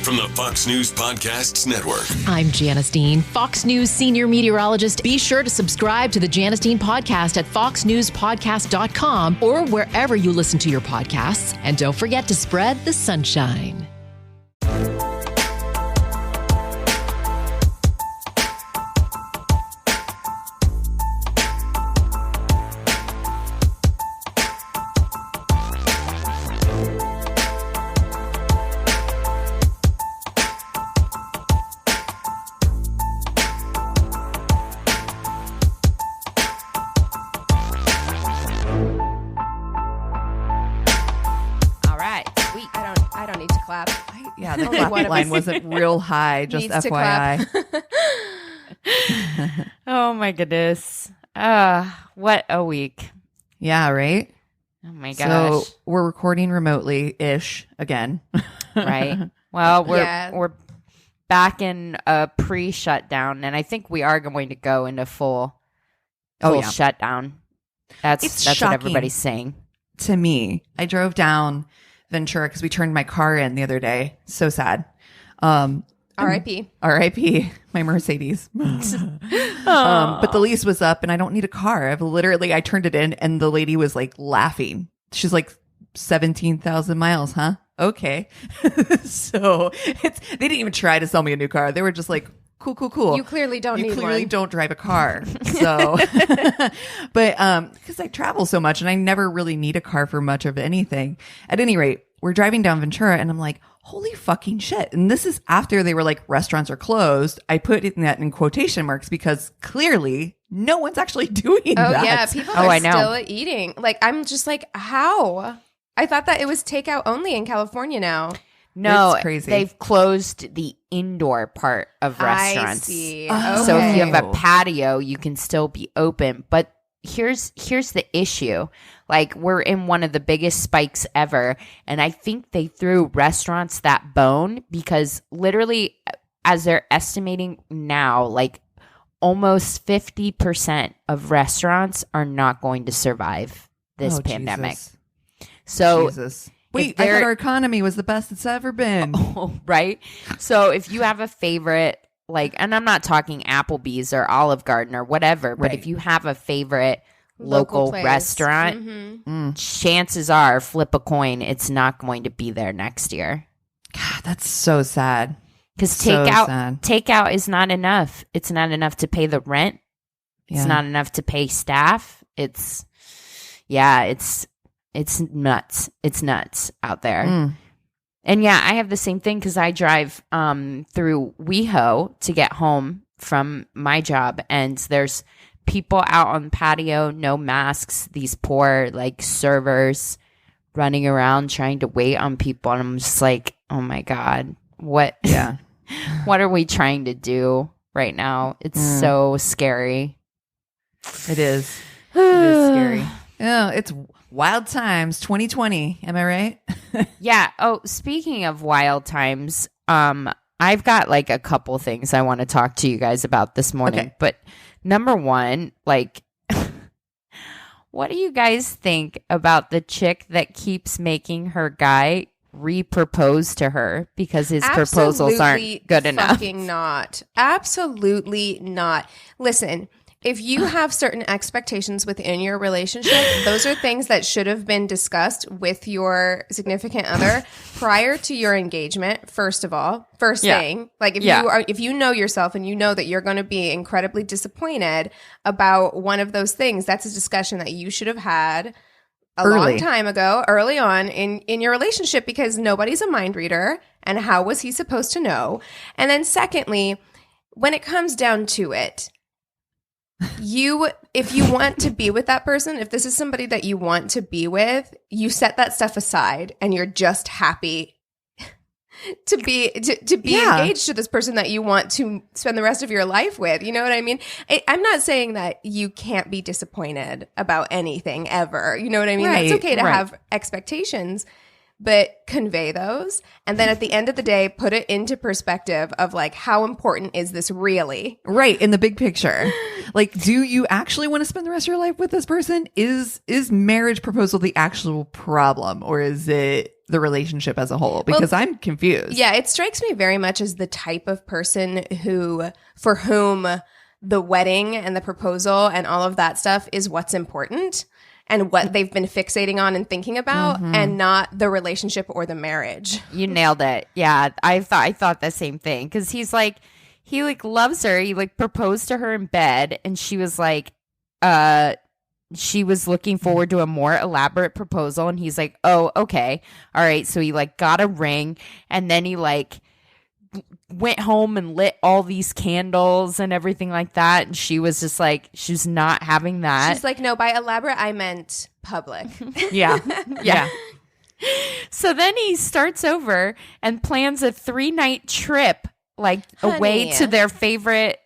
from the Fox News Podcasts Network. I'm Janice Dean, Fox News senior meteorologist. Be sure to subscribe to the Janice Dean podcast at foxnewspodcast.com or wherever you listen to your podcasts. And don't forget to spread the sunshine. Yeah, the clap line wasn't real high, just FYI. Oh my goodness. What a week. Yeah, right? Oh my gosh. So we're recording remotely-ish again. Right. Well, we're back in a pre-shutdown, and I think we are going to go into full shutdown. That's what everybody's saying. To me, I drove down Ventura because we turned my car in the other day. So sad. R.I.P. R.I.P. My Mercedes. But the lease was up and I don't need a car. I turned it in and the lady was like laughing. She's like, 17,000 miles, huh? Okay. So they didn't even try to sell me a new car. They were just like, cool. You clearly don't need one. You clearly don't drive a car. So, but because I travel so much and I never really need a car for much of anything. At any rate, we're driving down Ventura and I'm like, holy fucking shit. And this is after they were like, restaurants are closed. I put that in quotation marks because clearly no one's actually doing that. Oh, yeah. People are still eating. Like, I'm just like, how? I thought that it was takeout only in California now. No, it's crazy. They've closed the indoor part of restaurants. I see. Oh. So if you have a patio, you can still be open. But here's the issue. Like, we're in one of the biggest spikes ever. And I think they threw restaurants that bone because literally, as they're estimating now, like almost 50% of restaurants are not going to survive this pandemic. Jesus. So Jesus. Wait, I thought our economy was the best it's ever been. Oh, right? So if you have a favorite, like, and I'm not talking Applebee's or Olive Garden or whatever, but if you have a favorite local restaurant, chances are, flip a coin, it's not going to be there next year. God, that's so sad. Because takeout is not enough. It's not enough to pay the rent. It's not enough to pay staff. It's nuts. It's nuts out there. And yeah, I have the same thing because I drive through WeHo to get home from my job. And there's people out on the patio, no masks, these poor like servers running around trying to wait on people. And I'm just like, oh my God, what are we trying to do right now? It's so scary. It is. It is scary. Yeah, it's wild times 2020. Am I right? Yeah. Oh, speaking of wild times, I've got like a couple things I want to talk to you guys about this morning. Okay. But number one, like, what do you guys think about the chick that keeps making her guy re-propose to her because his proposals aren't good enough? Fucking not. Absolutely not. Listen. If you have certain expectations within your relationship, those are things that should have been discussed with your significant other prior to your engagement. First thing, like if you know yourself and you know that you're going to be incredibly disappointed about one of those things, that's a discussion that you should have had long time ago, early on in your relationship, because nobody's a mind reader. And how was he supposed to know? And then secondly, when it comes down to it, if you want to be with that person, if this is somebody that you want to be with, you set that stuff aside and you're just happy to be engaged to this person that you want to spend the rest of your life with. You know what I mean? I'm not saying that you can't be disappointed about anything ever. You know what I mean? Right, it's okay to have expectations, but convey those. And then at the end of the day, put it into perspective of like, how important is this really? Right. In the big picture. Like, do you actually want to spend the rest of your life with this person? Is marriage proposal the actual problem? Or is it the relationship as a whole? Because I'm confused. Yeah, it strikes me very much as the type of person for whom the wedding and the proposal and all of that stuff is what's important and what they've been fixating on and thinking about, and not the relationship or the marriage. You nailed it. Yeah, I thought the same thing, because he loves her. He proposed to her in bed, and she was she was looking forward to a more elaborate proposal, and he's like, oh, okay, all right. So he got a ring, and then he went home and lit all these candles and everything like that, and she was just she's not having that. She's like, no, by elaborate I meant public. Yeah. So then he starts over and plans a 3-night trip away to their favorite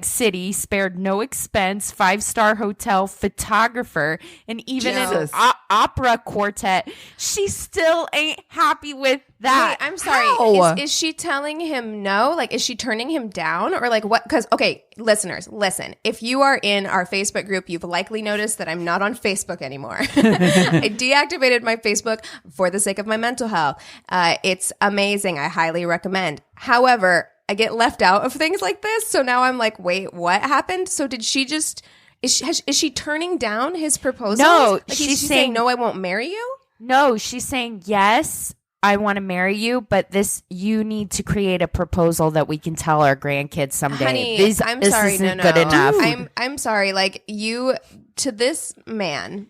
city, spared no expense, 5-star hotel, photographer, and even an opera quartet. She still ain't happy with that. Wait, I'm sorry. Is she telling him no? Is she turning him down, or what? Because, okay, listeners, listen. If you are in our Facebook group, you've likely noticed that I'm not on Facebook anymore. I deactivated my Facebook for the sake of my mental health. It's amazing. I highly recommend. However, I get left out of things like this. So now I'm like, wait, what happened? So did she just, is she turning down his proposal? No, she's saying, no, I won't marry you? No, she's saying, yes, I want to marry you, but you need to create a proposal that we can tell our grandkids someday. Honey, I'm sorry, isn't no. good enough. I'm sorry. To this man,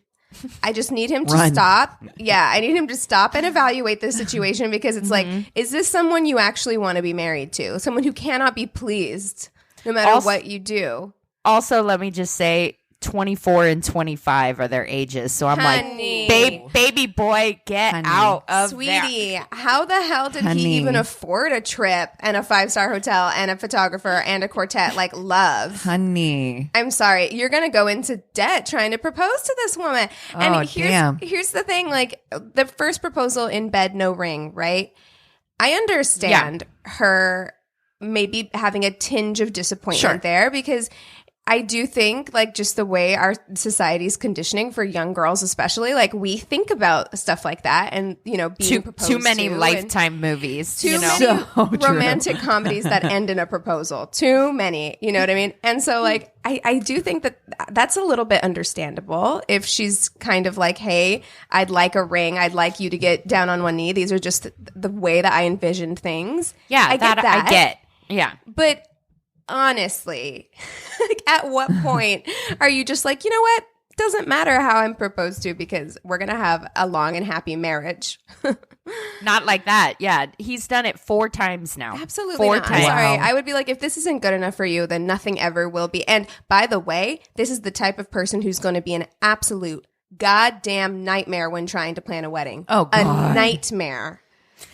I just need him to Run. stop. Yeah, I need him to stop and evaluate this situation, because it's is this someone you actually want to be married to? Someone who cannot be pleased no matter what you do. Also, let me just say, 24 and 25 are their ages. So I'm Honey. baby boy, get out of Sweetie, there. how the hell did he even afford a trip and a 5-star hotel and a photographer and a quartet like love? Honey. I'm sorry. You're going to go into debt trying to propose to this woman. And here's the thing, the first proposal in bed, no ring, right? I understand her maybe having a tinge of disappointment there, because I do think just the way our society's conditioning for young girls, especially, we think about stuff like that, and being proposed too many to, Lifetime movies, too many romantic comedies that end in a proposal. Too many, you know what I mean? And so I do think that that's a little bit understandable if she's kind of hey, I'd like a ring. I'd like you to get down on one knee. These are just the way that I envisioned things. Yeah, I get that. I get. Yeah. But honestly, at what point are you just you know what? Doesn't matter how I'm proposed to, because we're going to have a long and happy marriage. Not like that. Yeah. He's done it 4 times now. Absolutely 4 not. times. I'm sorry. I would be if this isn't good enough for you, then nothing ever will be. And by the way, this is the type of person who's going to be an absolute goddamn nightmare when trying to plan a wedding. Oh, God. A nightmare.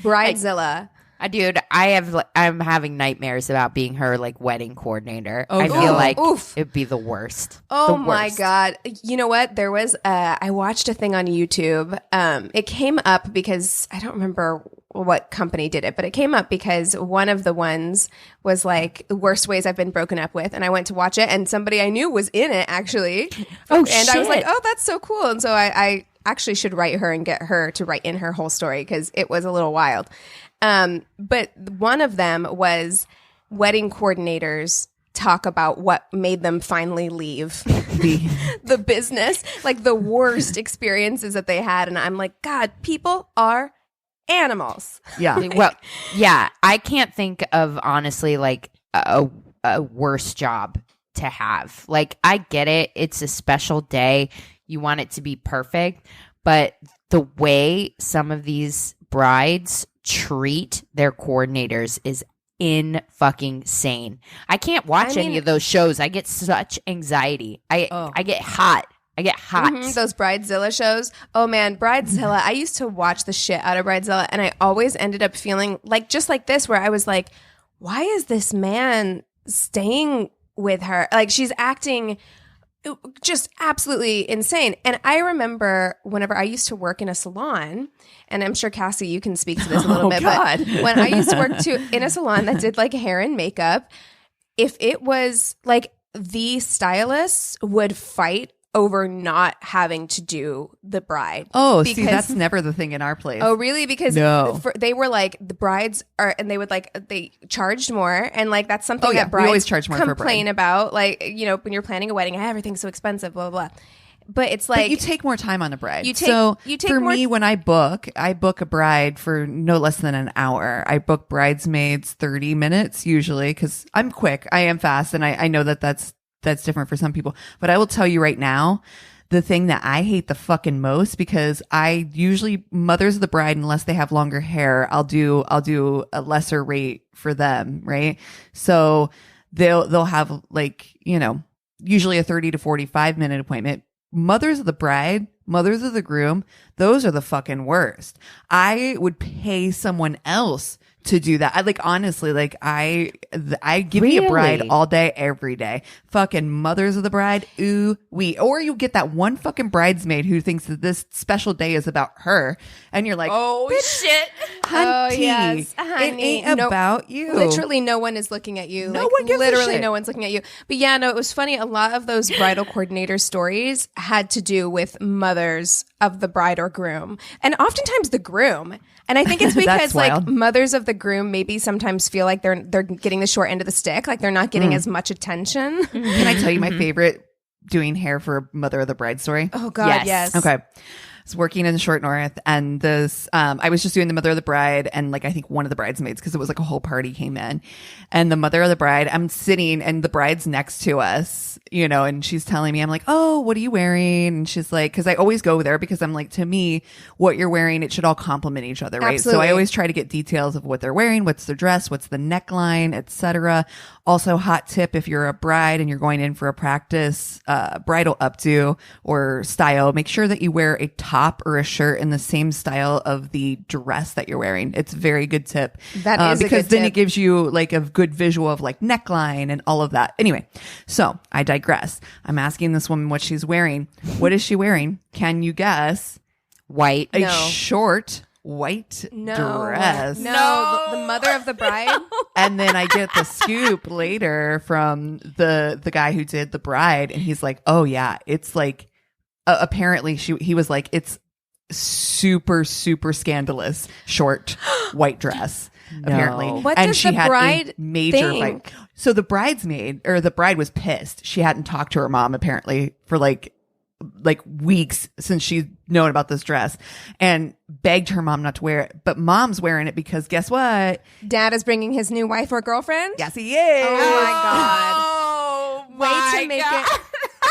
Bridezilla. Dude, I'm having nightmares about being her wedding coordinator. I feel it'd be the worst. Oh my God. You know what? There was I watched a thing on YouTube. It came up because I don't remember what company did it, but it came up because one of the ones was the worst ways I've been broken up with, and I went to watch it, and somebody I knew was in it actually. Oh, and I was like, oh, that's so cool. And so I actually should write her and get her to write in her whole story, because it was a little wild. But one of them was wedding coordinators talk about what made them finally leave the business, the worst experiences that they had. And I'm like, God, people are animals. Yeah. Well, yeah, I can't think of honestly a worse job to have. I get it. It's a special day. You want it to be perfect. But the way some of these brides treat their coordinators is fucking sane. I can't watch any of those shows. I get such anxiety. I get hot. Those Bridezilla shows. Oh man, Bridezilla. I used to watch the shit out of Bridezilla, and I always ended up feeling just like this, where I was like, why is this man staying with her? She's acting just absolutely insane. And I remember whenever I used to work in a salon, and I'm sure, Cassie, you can speak to this a little bit, God. but when I used to work in a salon that did hair and makeup, if it was the stylists would fight over not having to do the bride. Oh, see, that's never the thing in our place. Oh, really? Because No. they were like, the brides are, and they would like, they charged more. And like, that's something that we brides always charge more for a complain bride. about. Like, you know, when you're planning a wedding, everything's so expensive, blah, blah, blah. But it's like, But you take more time on a bride. You take for more me, when I book a bride for no less than an hour. I book bridesmaids 30 minutes usually because I'm quick. I am fast. And I know that's different for some people. But I will tell you right now, the thing that I hate the fucking most, because I usually mothers of the bride, unless they have longer hair, I'll do a lesser rate for them, right? So they'll have like, you know, usually a 30 to 45 minute appointment. Mothers of the bride, mothers of the groom, those are the fucking worst. I would pay someone else to do that. I like, honestly, like I give me a bride Really? all day, every day. Fucking mothers of the bride, ooh wee. Or you get that one fucking bridesmaid who thinks that this special day is about her, and you're like, Oh shit! hunty, oh, yes, it honey. ain't No, about you. literally no one is looking at you. No Like, one gives a literally shit. no one's looking at you. But yeah, no, it was funny. A lot of those bridal coordinator stories had to do with mothers of the bride or groom, and oftentimes the groom. And I think it's That's because like wild. mothers of the groom maybe sometimes feel like they're getting the short end of the stick, like they're not getting as much attention. Can I tell you my favorite doing hair for a mother of the bride story? Oh God, Yes. yes. Okay. I was working in the short north, and this I was just doing the mother of the bride, and like I think one of the bridesmaids, because it was like a whole party, came in, and the mother of the bride, I'm sitting and the bride's next to us, you know, and she's telling me, I'm like, oh, what are you wearing? And she's like, because I always go there because I'm like, to me, what you're wearing, it should all complement each other, right? So Absolutely. I always try to get details of what they're wearing, what's their dress, what's the neckline, etc. Also, hot tip, if you're a bride and you're going in for a practice bridal updo or style, make sure that you wear a top or a shirt in the same style of the dress that you're wearing. It's a very good tip. That is a because good then tip. it gives you like a good visual of like neckline and all of that. Anyway, so I digress. I'm asking this woman what she's wearing. What is she wearing? Can you guess? White. A No. short white dress. No, the mother of the bride. And then I get the scoop later from the guy who did the bride, and he's like, "Oh yeah, it's like apparently he was like, it's super scandalous short white dress." Apparently, What and does she the had bride a major think? fight. So the bridesmaid or the bride was pissed. She hadn't talked to her mom apparently for like weeks since she's known about this dress, and begged her mom not to wear it. But mom's wearing it because guess what? Dad is bringing his new wife or girlfriend. Yes, he is. Oh my God. Oh Way to make it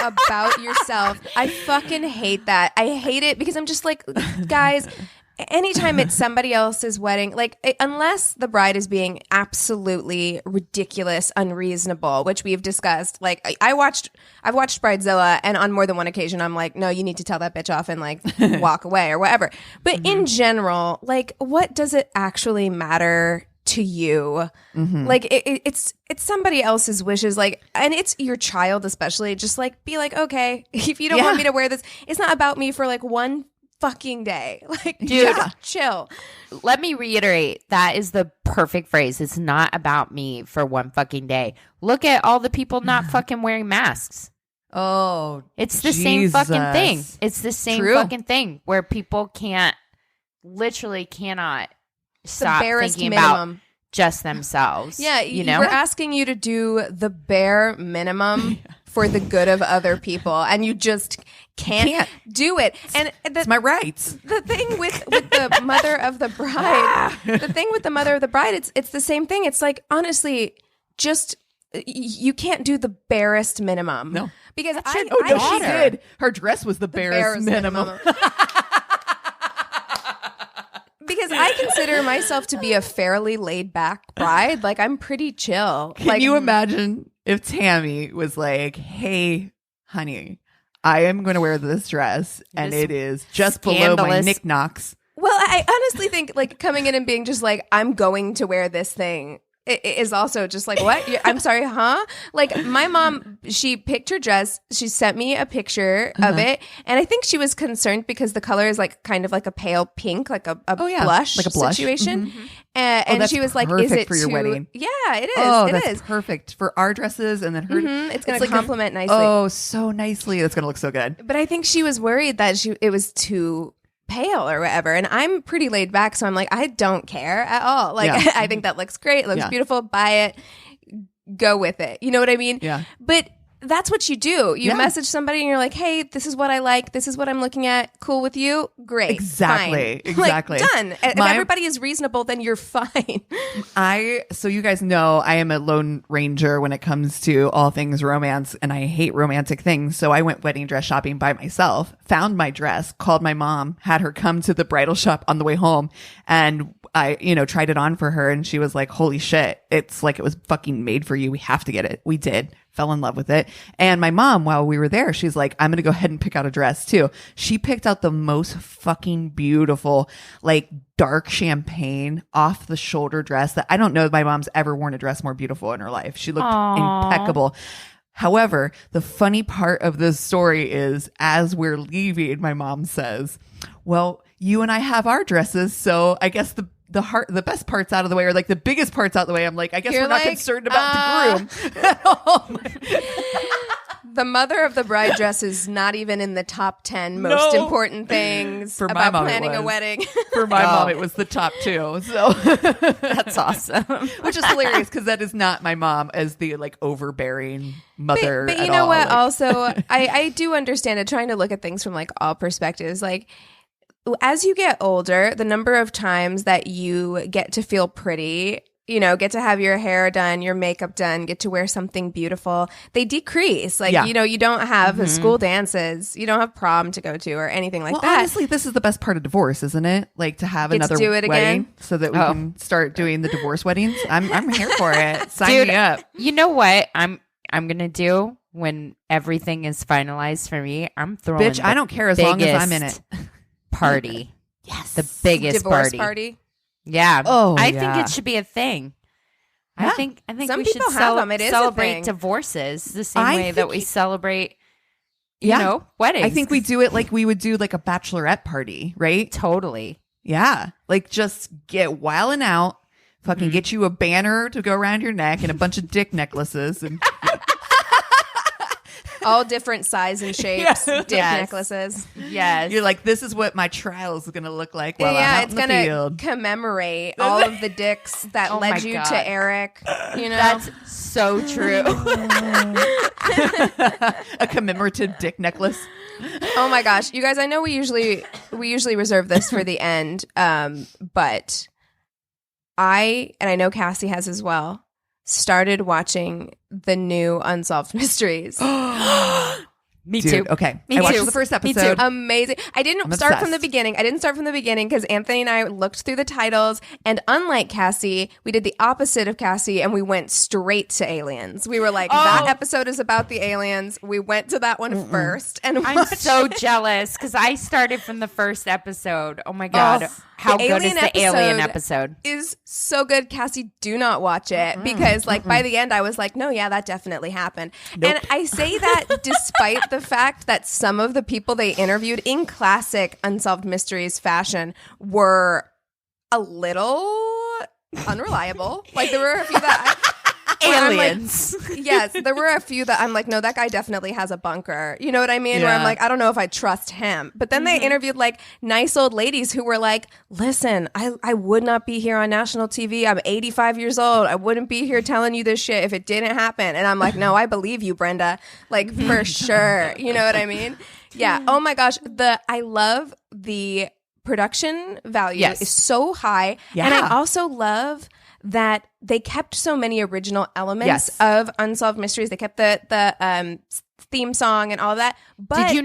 about yourself. I fucking hate that. I hate it because I'm just like, guys, anytime it's somebody else's wedding, like unless the bride is being absolutely ridiculous, unreasonable, which we've discussed. Like I've watched Bridezilla, and on more than one occasion, I'm like, no, you need to tell that bitch off and like walk away or whatever. But in general, like, what does it actually matter to you? Like it's somebody else's wishes, like, and it's your child especially. Just like be like, okay, if you don't want me to wear this, it's not about me for like one fucking day. Like, dude, chill. Let me reiterate, that is the perfect phrase. It's not about me for one fucking day. Look at all the people not fucking wearing masks. Oh, It's the same fucking thing. Jesus. It's the same True. fucking thing where people literally cannot stop barest thinking minimum. about just themselves. Yeah, you know? we're asking you to do the bare minimum for the good of other people, and you just can't do it. And It's my rights. the thing with the mother of the bride, the thing with the mother of the bride, it's the same thing. It's like, honestly, just you can't do the barest minimum. No. Because She I did. Her dress was the barest minimum. Because I consider myself to be a fairly laid back bride. Like, I'm pretty chill. Can you imagine if Tammy was like, "Hey, honey, I am going to wear this dress, and This it is just below my scandalous- knickknacks." Well, I honestly think like coming in and being just like, I'm going to wear this thing. is also just like, what? I'm sorry, huh? Like my mom, she picked her dress. She sent me a picture of it. And I think she was concerned because the color is like kind of like a pale pink, like a blush, like a blush situation. And she was like, is it for your wedding? Yeah, it is. Oh, it that's perfect for our dresses. And then her, It's going to complement nicely. Oh, so nicely. That's going to look so good. But I think she was worried that it was too pale or whatever, and I'm pretty laid back, so I'm like, I don't care at all. Like I think that looks great, it looks beautiful, buy it, go with it, you know what I mean? But that's what you do. You message somebody and you're like, hey, this is what I like, this is what I'm looking at, cool with you? Great. Exactly. Like, done. If everybody is reasonable, then you're fine. So you guys know I am a lone ranger when it comes to all things romance, and I hate romantic things. So I went wedding dress shopping by myself, found my dress, called my mom, had her come to the bridal shop on the way home, and I, tried it on for her, and she was like, holy shit, it's like it was fucking made for you. We have to get it. We did. Fell in love with it. And my mom, while we were there, she's like, I'm going to go ahead and pick out a dress too. She picked out the most fucking beautiful, like dark champagne off the shoulder dress that I don't know if my mom's ever worn a dress more beautiful in her life. She looked impeccable. Hehowever, the funny part of this story is as we're leaving, my mom says, well, you and I have our dresses. So I guess the best parts out of the way, or like the biggest parts out of the way. I'm like, I guess we're not concerned about the groom. The mother of the bride dress is not even in the top 10 most important things for about my mom, planning a wedding. For my mom, it was the top 2. So that's awesome. Which is hilarious because that is not my mom as the like overbearing mother. But you know what? Like, also, I do understand it. Trying to look at things from like all perspectives, like. As you get older, the number of times that you get to feel pretty, get to have your hair done, your makeup done, get to wear something beautiful, they decrease. Like, you don't have school dances, you don't have prom to go to or anything like that. Honestly, this is the best part of divorce, isn't it? Like to have another do it wedding again? so that we can start doing the divorce weddings. I'm here for it. Sign me up. You know what I'm going to do when everything is finalized for me? I'm throwing Bitch, I don't care as long as I'm in it. Party. Yes. The biggest divorce party. Yeah. Oh, I think it should be a thing. Yeah. I think some we people should have them. It is a celebrate thing. divorces the same way that we celebrate weddings. I think we do it like we would do like a bachelorette party, right? Totally. Yeah. Like just get wilding out, fucking get you a banner to go around your neck and a bunch of dick necklaces and all different size and shapes, dick necklaces. Yes. You're like, this is what my trial is going to look like while I'm out it's in the going field. to commemorate all of the dicks that led you to Eric. That's so true. A commemorative dick necklace. Oh my gosh. You guys, I know we usually reserve this for the end, but and I know Cassie has as well, started watching the new Unsolved Mysteries. Me Dude, too. Okay. Me I watched too. the first Me episode. too. Amazing. I didn't start from the beginning. Because Anthony and I looked through the titles, and unlike Cassie, we did the opposite of Cassie and we went straight to aliens. We were like, that episode is about the aliens. We went to that one first. And I'm so jealous because I started from the first episode. Oh my God. How good is the alien episode? Is so good. Cassie, do not watch it because by the end I was like, no, yeah, that definitely happened. Nope. And I say that despite the fact that some of the people they interviewed in classic Unsolved Mysteries fashion were a little unreliable. Like there were a few that aliens. Yes, there were a few that I'm like, no, that guy definitely has a bunker. You know what I mean? Where I'm like, I don't know if I trust him. But then they interviewed like nice old ladies who were like, listen, I would not be here on national TV. I'm 85 years old. I wouldn't be here telling you this shit if it didn't happen. And I'm like, no, I believe you, Brenda. Like for sure. You know what I mean? Yeah. Oh my gosh. I love the production value is so high. Yeah. And I also love that they kept so many original elements of Unsolved Mysteries. They kept the theme song and all of that. But Did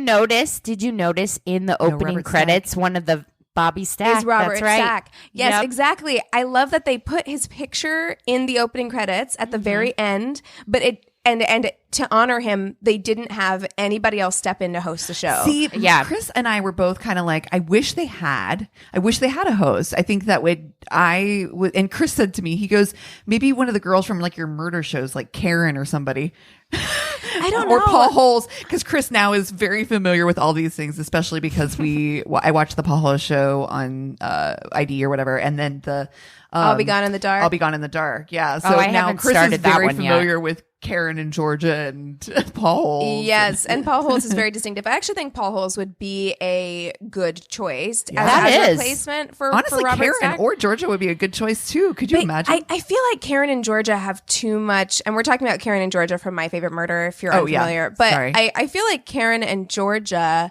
you notice in the opening credits one of the Bobby Stack? Is Robert That's right. Stack. Yes, exactly. I love that they put his picture in the opening credits at the very end, but and to honor him, they didn't have anybody else step in to host the show. See, Chris and I were both kind of like, I wish they had a host. I think that and Chris said to me, he goes, maybe one of the girls from like your murder shows, like Karen or somebody. I don't know. Or Paul Holes, because Chris now is very familiar with all these things, especially because I watched the Paul Holes show on ID or whatever, and then the I'll Be Gone in the Dark. I'll Be Gone in the Dark. Yeah. So I now haven't Chris started is that very one familiar yet. with Karen and Georgia and Paul Holes. Yes, and Paul Holes is very distinctive. I actually think Paul Holes would be a good choice That as is. replacement for Honestly, Robert Karen Stack. or Georgia would be a good choice too. Could you But imagine? I feel like Karen and Georgia have too much, and we're talking about Karen and Georgia from My Favorite Murder, if you're unfamiliar. But Sorry. I feel like Karen and Georgia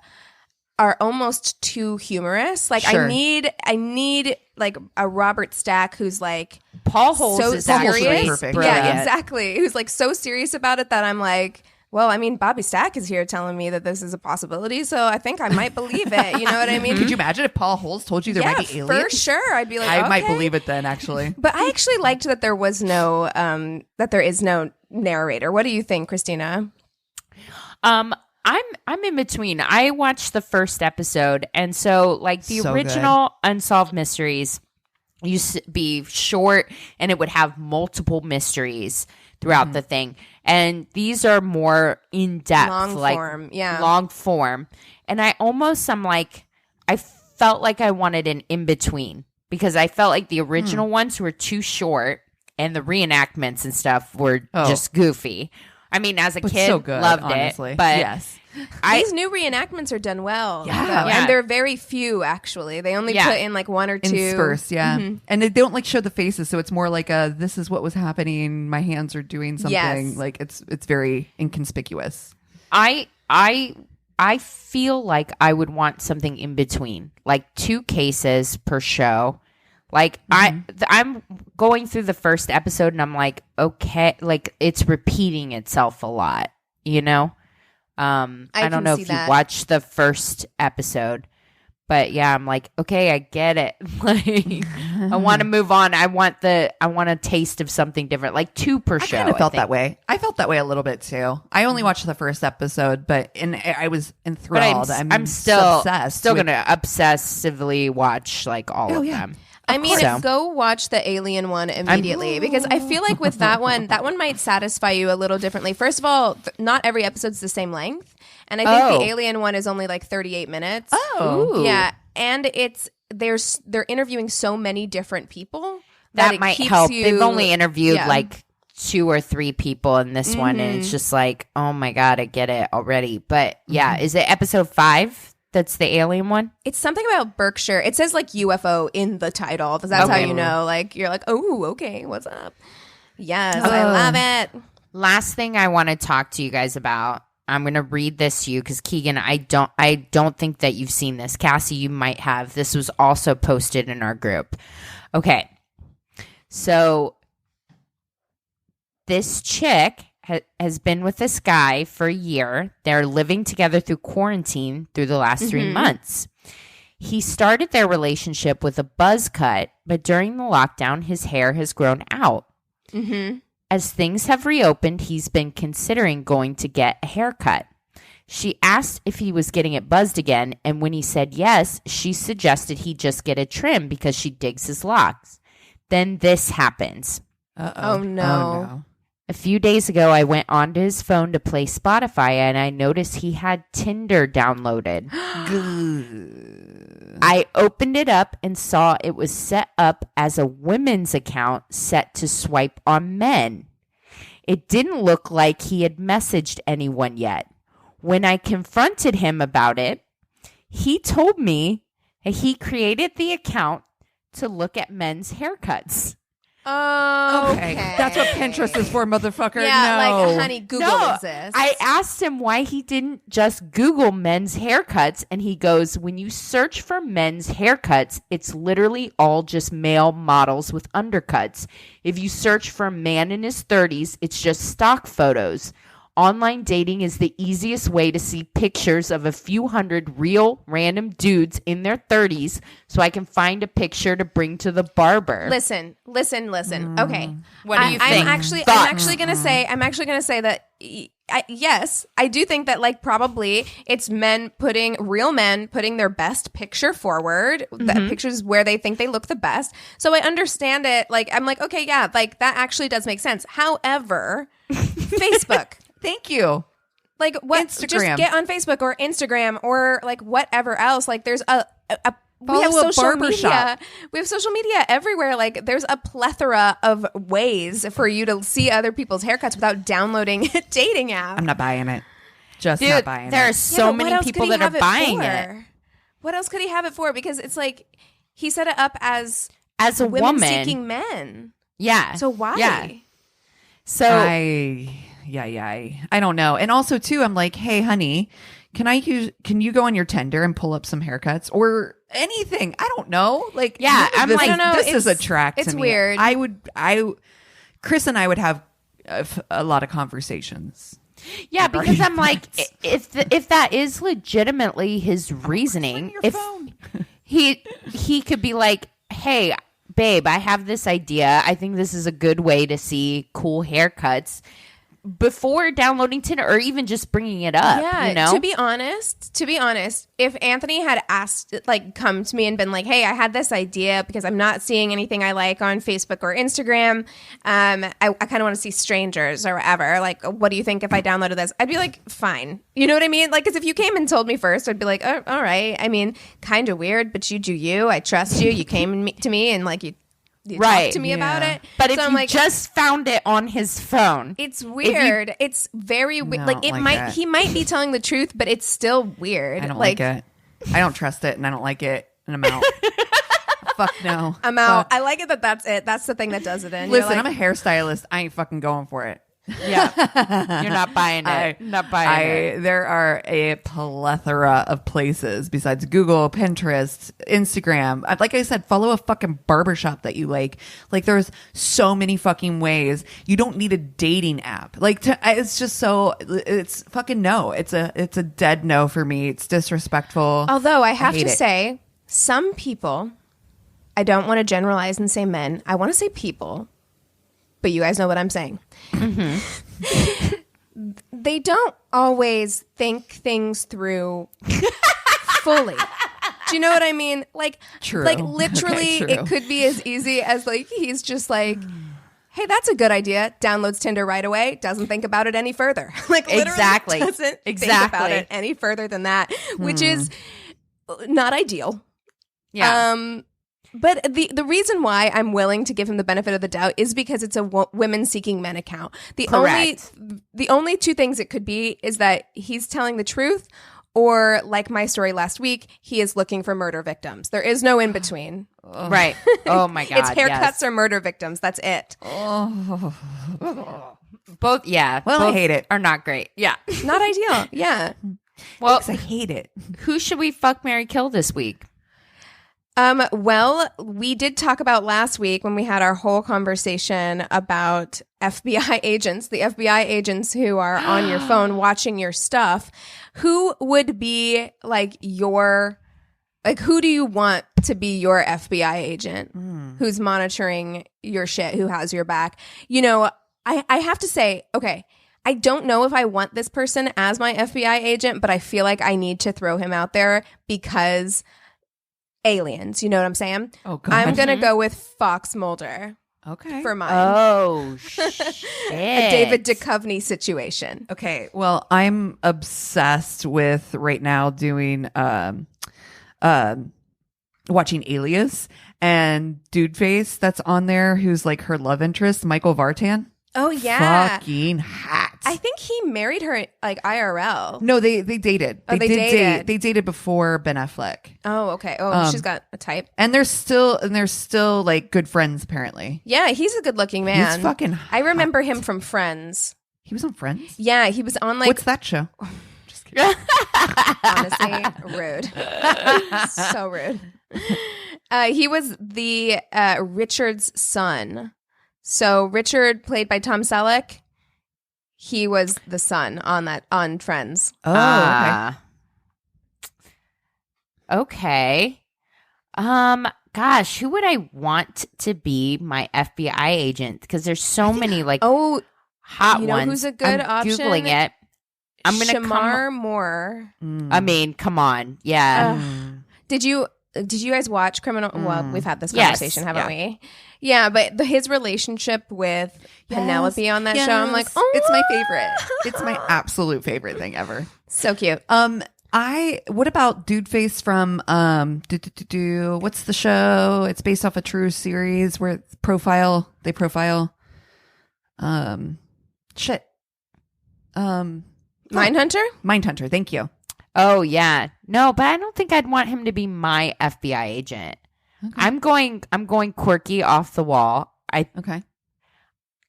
are almost too humorous. Like Sure. I need like a Robert Stack who's like Paul Holes so is Paul Holes would be serious. perfect. Yeah, brilliant. exactly. Who's like so serious about it that I'm like, well, I mean, Bobby Stack is here telling me that this is a possibility, so I think I might believe it. You know what I mean? Could you imagine if Paul Holes told you there yeah, might be aliens? for sure. I'd be like, I might okay. believe it then, actually. But I actually liked that there was no, that there is no narrator. What do you think, Christina? I'm in between. I watched the first episode, and so like the So original Unsolved Mysteries used to be short, and it would have multiple mysteries throughout the thing. And these are more in depth, Long like form, yeah. long form. And I felt like I wanted an in between because I felt like the original ones were too short, and the reenactments and stuff were just goofy. I mean, as a But kid, so good, loved honestly. it, but yes. These new reenactments are done well. Yeah. though, Yeah. And they're very few, actually. They only put in like one or two. Interspersed, yeah. And they don't like show the faces, so it's more like this is what was happening, my hands are doing something. Yes. Like it's very inconspicuous. I feel like I would want something in between, like 2 cases per show. Like I'm going through the first episode and I'm like, okay, like it's repeating itself a lot, you know? I don't can know see if that. you watched the first episode, but yeah, I'm like, okay, I get it. Like I want to move on. I want a taste of something different, like 2 per show. I kind of felt think. that way. I felt that way a little bit too. I only watched the first episode, but I was But enthralled. I'm still obsessed. still with- gonna obsessively watch like all of them. I mean, course. go watch the Alien one immediately because I feel like with that one might satisfy you a little differently. First of all, not every episode's the same length. And I think the Alien one is only like 38 minutes. Oh. Yeah. And they're interviewing so many different people That it might keeps help. you- They've only interviewed Yeah. like 2 or 3 people in this one, and it's just like, oh my god, I get it already. But yeah, is it episode 5? That's the alien one. It's something about Berkshire. It says like UFO in the title. That's how you know. Like you're like, oh, okay, what's up? Yes, I love it. Last thing I want to talk to you guys about. I'm going to read this to you because Keegan, I don't think that you've seen this. Cassie, you might have. This was also posted in our group. Okay, so this chick has been with this guy for a year. They're living together through quarantine through the last 3 months. He started their relationship with a buzz cut, but during the lockdown, his hair has grown out. As things have reopened, he's been considering going to get a haircut. She asked if he was getting it buzzed again, and when he said yes, she suggested he just get a trim because she digs his locks. Then this happens. Oh no. A few days ago, I went onto his phone to play Spotify, and I noticed he had Tinder downloaded. I opened it up and saw it was set up as a women's account set to swipe on men. It didn't look like he had messaged anyone yet. When I confronted him about it, he told me that he created the account to look at men's haircuts. Oh, Okay. That's what Pinterest is for, motherfucker. Yeah, no. like honey, Google exists. I asked him why he didn't just Google men's haircuts, and he goes, when you search for men's haircuts, it's literally all just male models with undercuts. If you search for a man in his 30s, it's just stock photos. Online dating is the easiest way to see pictures of a few hundred real random dudes in their 30s so I can find a picture to bring to the barber. Listen. Okay. What do you think? I'm actually going to say that yes, I do think that like probably it's real men putting their best picture forward, the pictures where they think they look the best. So I understand it. Like, I'm like, okay, yeah, like that actually does make sense. However, Facebook. Thank you. Like what? Instagram. Just get on Facebook or Instagram or like whatever else. Like there's Follow we have a social media. barbershop. We have social media everywhere. Like there's a plethora of ways for you to see other people's haircuts without downloading a dating app. I'm not buying it. Just Dude, not buying there are it. so many people that are buying it. What else could he have it for? Because it's like he set it up as As a women woman. seeking men. Yeah. So why? Yeah. So I don't know. And also too, I'm like, hey, honey, can you go on your Tinder and pull up some haircuts or anything? I don't know. Like, Yeah, I'm like, I don't know. This is a track to It's me. weird. Chris and I would have a lot of conversations. yeah, regarding because I'm like, that. if that is legitimately his reasoning, your if phone. he could be like, hey, babe, I have this idea. I think this is a good way to see cool haircuts before downloading Tinder or even just bringing it up. Yeah, you know? to be honest, if Anthony had come to me and been like, hey, I had this idea because I'm not seeing anything I like on Facebook or Instagram. I kind of want to see strangers or whatever. Like, what do you think if I downloaded this? I'd be like, fine. You know what I mean? Like, because if you came and told me first, I'd be like, oh, all right. I mean, kind of weird, but you do you. I trust you. You came to me and like you talked to me about it. But So if I'm you like, just found it on his phone, it's weird. It's very weird. No, Like it like might. that. He might be telling the truth, but it's still weird. I don't like it. I don't trust it, and I don't like it, and I'm out. Fuck no. I'm out. Fuck. I like it that's it. That's the thing that does it in. Listen, You're I'm a hairstylist. I ain't fucking going for it. yeah, you're not buying it. Not buying it. There are a plethora of places besides Google, Pinterest, Instagram. Like I said, follow a fucking barbershop that you like. Like there's so many fucking ways. You don't need a dating app. Like it's just so it's fucking no. It's a dead no for me. It's disrespectful. Although I have hate to it. say, some people, I don't want to generalize and say men. I want to say people, but you guys know what I'm saying. They don't always think things through fully. Do you know what I mean? Like, True. like literally, Okay, true. it could be as easy as like he's just like, hey, that's a good idea. Downloads Tinder right away. Doesn't think about it any further. Like literally Exactly. doesn't think Exactly. about it any further than that, which is not ideal. Yeah. But the reason why I'm willing to give him the benefit of the doubt is because it's a women seeking men account. Correct. The only two things it could be is that he's telling the truth, or like my story last week, he is looking for murder victims. There is no in between. Right. Oh my God. It's haircuts yes. or murder victims. That's it. Both. Yeah. Well, I both hate it. Are not great. Yeah. Not ideal. Yeah. Well, I hate it. who should we fuck, marry, kill this week? Well, we did talk about last week when we had our whole conversation about FBI agents, the FBI agents who are on your phone watching your stuff. Who would be like who do you want to be your FBI agent who's monitoring your shit, who has your back? You know, I have to say, okay, I don't know if I want this person as my FBI agent, but I feel like I need to throw him out there because aliens, you know what I'm saying? Oh, God. I'm going to go with Fox Mulder Okay. for mine. Oh, shit. A David Duchovny situation. Okay. Well, I'm obsessed with right now doing watching Alias, and Dude Face that's on there who's like her love interest, Michael Vartan. Oh, yeah. Fucking hot. I think he married her like IRL. No, they dated. Oh, they did dated. date. They dated before Ben Affleck. Oh, okay. Oh, she's got a type. And they're still like good friends apparently. Yeah, he's a good looking man. He's fucking I remember him from Friends. He was on Friends? Yeah, he was on like What's that show? honestly rude. So rude. He was the Richard's son. So Richard, played by Tom Selleck, he was the son on Friends. Oh, Okay. Gosh, who would I want to be my FBI agent? Because there's so many like hot you know ones. who's a good I'm option? Googling it. I'm gonna Shamar Moore. I mean, come on, yeah. Did you guys watch Criminal? Well, we've had this conversation, haven't we? Yeah, but his relationship with Penelope on that show, I'm like, oh, it's my favorite. It's my absolute favorite thing ever. So cute. What about Dude Face from what's the show? It's based off a true series where they profile Mindhunter, thank you. Oh yeah. No, but I don't think I'd want him to be my FBI agent. Okay. I'm going quirky off the wall.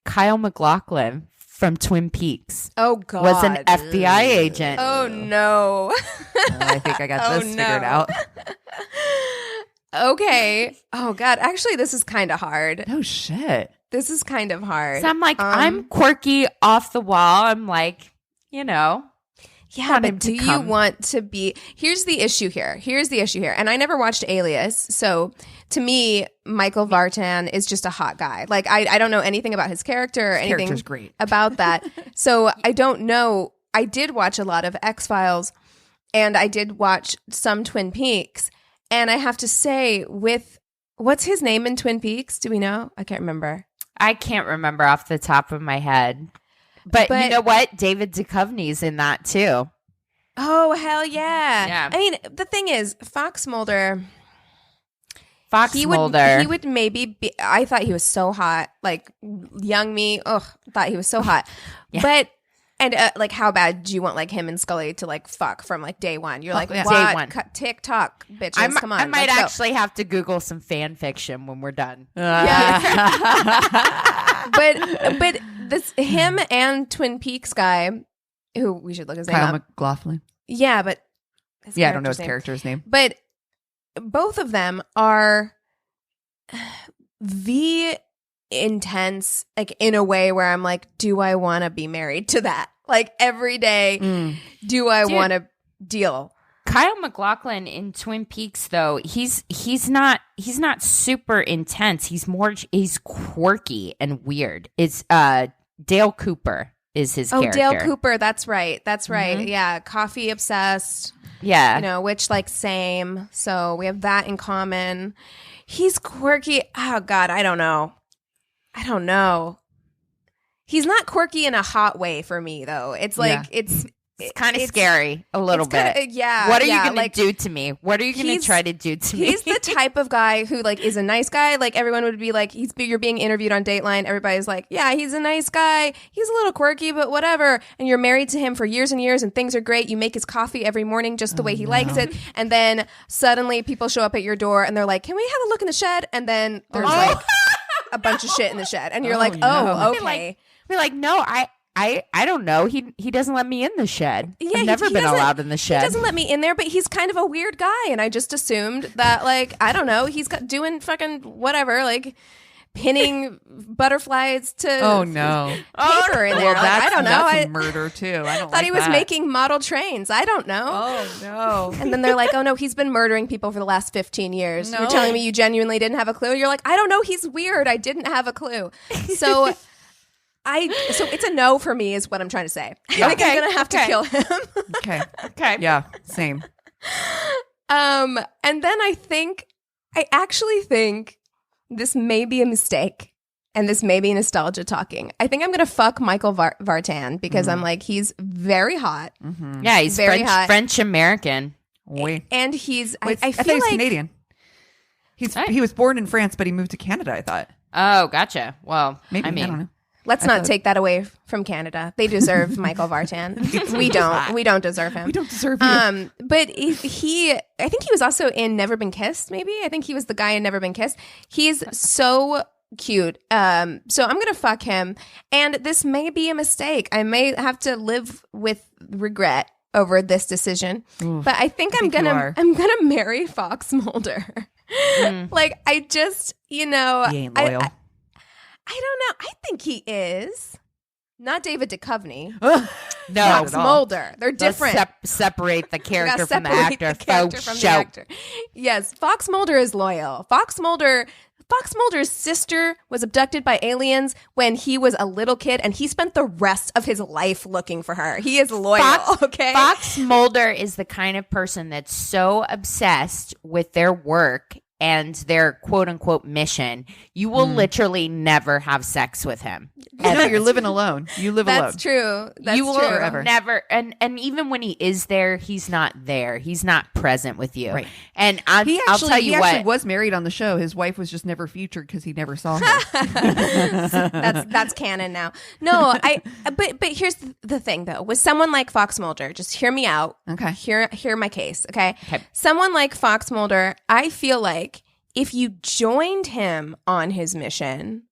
Kyle McLaughlin from Twin Peaks. Oh God. Was an FBI agent. Oh no. I think I got this figured out. Okay. Oh God. Actually, this is kind of hard. Oh shit. This is kind of hard. So I'm like, I'm quirky off the wall. I'm like, yeah, but do you want to be? Here's the issue here. And I never watched Alias, so to me, Michael Vartan is just a hot guy. Like I don't know anything about his character or anything great. about that. So I don't know. I did watch a lot of X-Files, and I did watch some Twin Peaks, and I have to say, what's his name in Twin Peaks? Do we know? I can't remember. I can't remember off the top of my head. But you know what? David Duchovny's in that too. Oh, hell yeah. Yeah. I mean, the thing is, Fox Mulder. He would maybe be. I thought he was so hot. Like, young me. Thought he was so hot. Yeah. But, and like, how bad do you want like him and Scully to like fuck from like day one? You're like, yeah. what? Day one. TikTok, bitches. Come on. I might let's go. actually have to Google some fan fiction when we're done. But this him and Twin Peaks guy, who we should look his name Kyle up. McLaughlin. Yeah, but I don't know his character's name. But both of them are the intense, like in a way where I'm like, do I want to be married to that? Like every day, do I want to deal? Kyle McLaughlin in Twin Peaks, though, he's not super intense. He's quirky and weird. It's Dale Cooper is his character. Oh, Dale Cooper, that's right. Mm-hmm. Yeah, coffee obsessed. Yeah. Which like same. So we have that in common. He's quirky. Oh God, I don't know. He's not quirky in a hot way for me though. It's like it's kind of scary a little bit. What are you going to do to me? What are you going to try to do to me? He's the type of guy who like is a nice guy. Like everyone would be like, you're being interviewed on Dateline. Everybody's like, yeah, he's a nice guy. He's a little quirky, but whatever. And you're married to him for years and years and things are great. You make his coffee every morning just the way he likes it. And then suddenly people show up at your door and they're like, can we have a look in the shed? And then there's like a bunch of shit in the shed. And you're like, oh, okay. We're like, no, I don't know. He doesn't let me in the shed. Yeah, I've never been allowed in the shed. He doesn't let me in there, but he's kind of a weird guy, and I just assumed that, like, I don't know, he's doing fucking whatever, like pinning butterflies to paper in there. Well, I don't know. That's murder too. I don't thought he was making model trains. I don't know. Oh no! And then they're like, "Oh no, he's been murdering people for the last 15 years." No. You're telling me you genuinely didn't have a clue? You're like, I don't know. He's weird. I didn't have a clue. So. So it's a no for me is what I'm trying to say. I think I'm gonna have to kill him. Okay. Yeah. Same. And then I actually think this may be a mistake, and this may be nostalgia talking. I think I'm gonna fuck Michael Vartan because I'm like, he's very hot. Mm-hmm. Yeah, he's very hot. French American. And he's I feel thought he's like Canadian. He was born in France, but he moved to Canada. I thought. Oh, gotcha. Well, maybe I mean, I don't know. Let's not take that away from Canada. They deserve Michael Vartan. We don't. We don't deserve him. We don't deserve him. But I think he was also in Never Been Kissed, maybe. I think he was the guy in Never Been Kissed. He's so cute. So I'm going to fuck him. And this may be a mistake. I may have to live with regret over this decision. Oof, but I think I'm going to marry Fox Mulder. Like, I just, he ain't loyal. I don't know. I think he is. Not David Duchovny. No, Fox Mulder. They're Let's different. separate the character from the Separate actor. the character Faux from the shout. actor. Yes, Fox Mulder is loyal. Fox Mulder's sister was abducted by aliens when he was a little kid, and he spent the rest of his life looking for her. He is loyal, okay? Fox Mulder is the kind of person that's so obsessed with their work and their quote-unquote mission, you will literally never have sex with him. No, you're living alone. You live alone. That's true. That's you will true. Forever. never, and even when he is there, he's not there. He's not present with you. Right. And I'll tell you he actually what. was married on the show. His wife was just never featured because he never saw her. That's canon now. No, but here's the thing though. With someone like Fox Mulder, just hear me out. Okay. Hear my case, okay? Okay. Someone like Fox Mulder, I feel like if you joined him on his mission,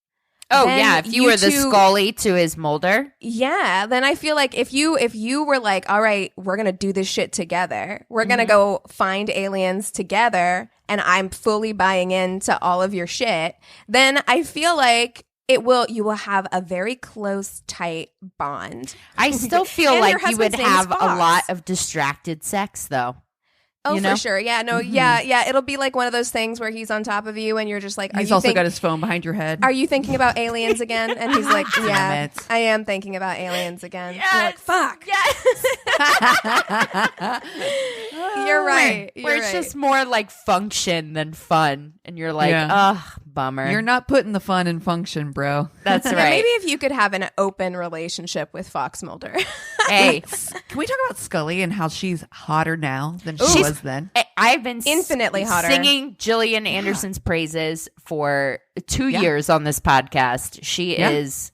Oh then yeah, if you were the Scully to his Mulder. yeah, then I feel like if you were like, all right, we're gonna do this shit together. We're gonna go find aliens together, and I'm fully buying into all of your shit. Then I feel like you will have a very close, tight bond. I still feel And your like you would husband's name is have a Fox. lot of distracted sex though. Oh, You know? for sure. Yeah, no, yeah. It'll be like one of those things where he's on top of you, and you're just like, He's also got his phone behind your head. Are you thinking about aliens again? And he's like, Damn yeah, it. I am thinking about aliens again. You're like, fuck. Yes. You're right. Where it's just more like function than fun. And you're like, Yeah. ugh, bummer. You're not putting the fun in function, bro. That's right. Yeah, maybe if you could have an open relationship with Fox Mulder. Hey, Can we talk about Scully and how she's hotter now than she She's- was then? I've been Infinitely hotter. singing Gillian Anderson's praises for 2 years on this podcast. She is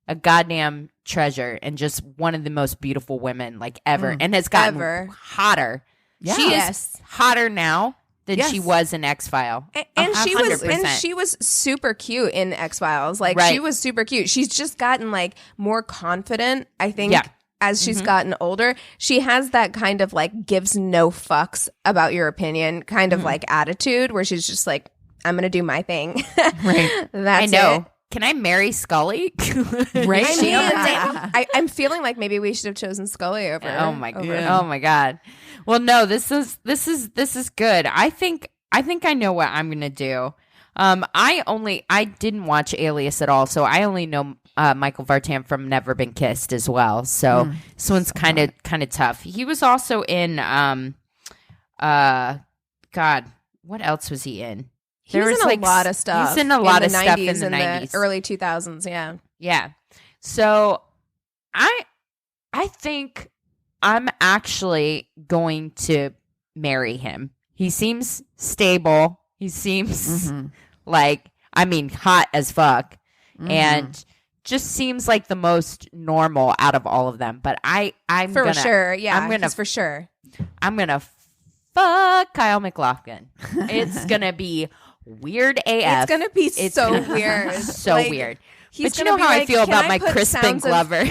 a goddamn treasure and just one of the most beautiful women like ever, and has gotten Ever. hotter. Yeah. She Yes. is hotter now than Yes. she was in X-File. And she was 100%. super cute in X-Files. Like Right. she was super cute. She's just gotten like more confident, I think. Yeah. As she's gotten older, she has that kind of like gives no fucks about your opinion kind of like attitude where she's just like, I'm going to do my thing. Right. That's I know. it. Can I marry Scully? Right? I mean, Yeah. I'm feeling like maybe we should have chosen Scully over. Oh my god! over- Oh my god! Well, no, this is good. I think I know what I'm gonna do. I didn't watch Alias at all, so I only know Michael Vartan from Never Been Kissed as well. So this one's kind of tough. He was also in God, what else was he in? He was in a lot of stuff. He's in a lot of stuff in 90s the and 90s. the early 2000s. Yeah. Yeah. So I think I'm actually going to marry him. He seems stable. He seems like, I mean, hot as fuck. And just seems like the most normal out of all of them. But I'm For gonna, sure. Yeah. I'm gonna he's for sure. I'm gonna fuck Kyle McLaughlin. It's gonna be weird AF. It's going to be It's so gonna be weird. so Like, weird. he's But you gonna know be how I like, feel "Can about I my put Crispin sounds of-" Glover.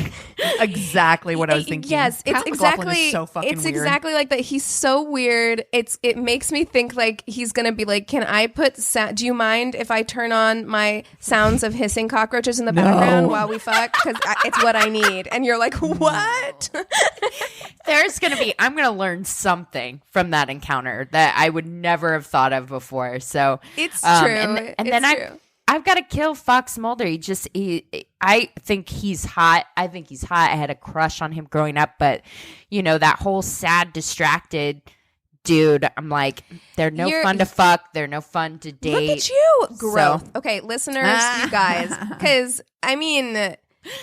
Exactly what I was thinking. Yes, it's Kyle MacLachlan exactly. is so fucking it's weird. exactly like that. He's so weird. It makes me think like he's gonna be like, can I put? Do you mind if I turn on my sounds of hissing cockroaches in the background while we fuck? Because it's what I need. And you're like, what? I'm gonna learn something from that encounter that I would never have thought of before. So It's true. And It's then true. I've got to kill Fox Mulder. I think he's hot. I had a crush on him growing up, but you know, that whole sad, distracted dude, I'm like, they're no fun to fuck. They're no fun to date. Look at you, growth. So- Okay, listeners, you guys, because I mean,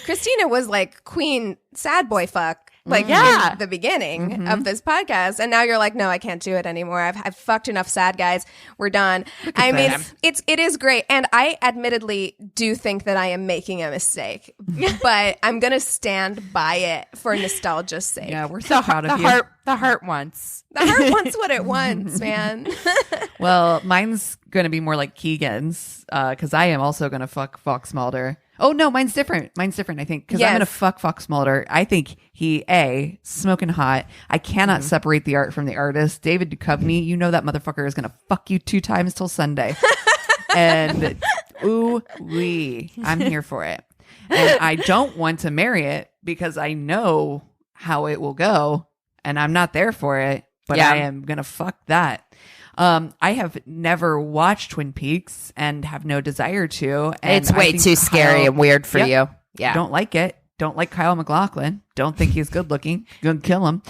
Christina was like queen sad boy fuck. Like Yeah. in the beginning of this podcast, and now you're like, no, I can't do it anymore. I've fucked enough sad guys. We're done. I mean, it is great, and I admittedly do think that I am making a mistake, but I'm gonna stand by it for nostalgia's sake. Yeah, we're so proud of you. The heart wants. The heart wants what it wants, man. Well, mine's going to be more like Keegan's because I am also going to fuck Fox Mulder. Oh, no, mine's different. I think because I'm going to fuck Fox Mulder. I think he, smoking hot. I cannot separate the art from the artist. David Duchovny, you know that motherfucker is going to fuck you 2 times till Sunday. And ooh-wee, I'm here for it. And I don't want to marry it because I know how it will go and I'm not there for it, but I am going to fuck that. I have never watched Twin Peaks and have no desire to. And It's way too scary and weird for you. Yeah. Don't like it. Don't like Kyle McLaughlin. Don't think he's good looking. Gonna kill him.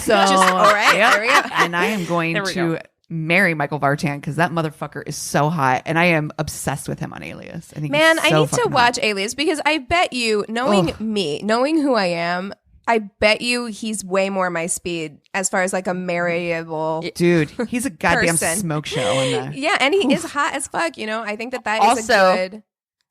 So, all right, there we go. And I am going to marry Michael Vartan because that motherfucker is so hot, and I am obsessed with him on Alias. I think Man, he's so I need to fucking watch hot. Alias because I bet you, knowing me, knowing who I am, I bet you he's way more my speed as far as like a marryable Dude, he's a goddamn person. smoke show in there. Yeah, and he is hot as fuck. You know, I think that is Also, a good.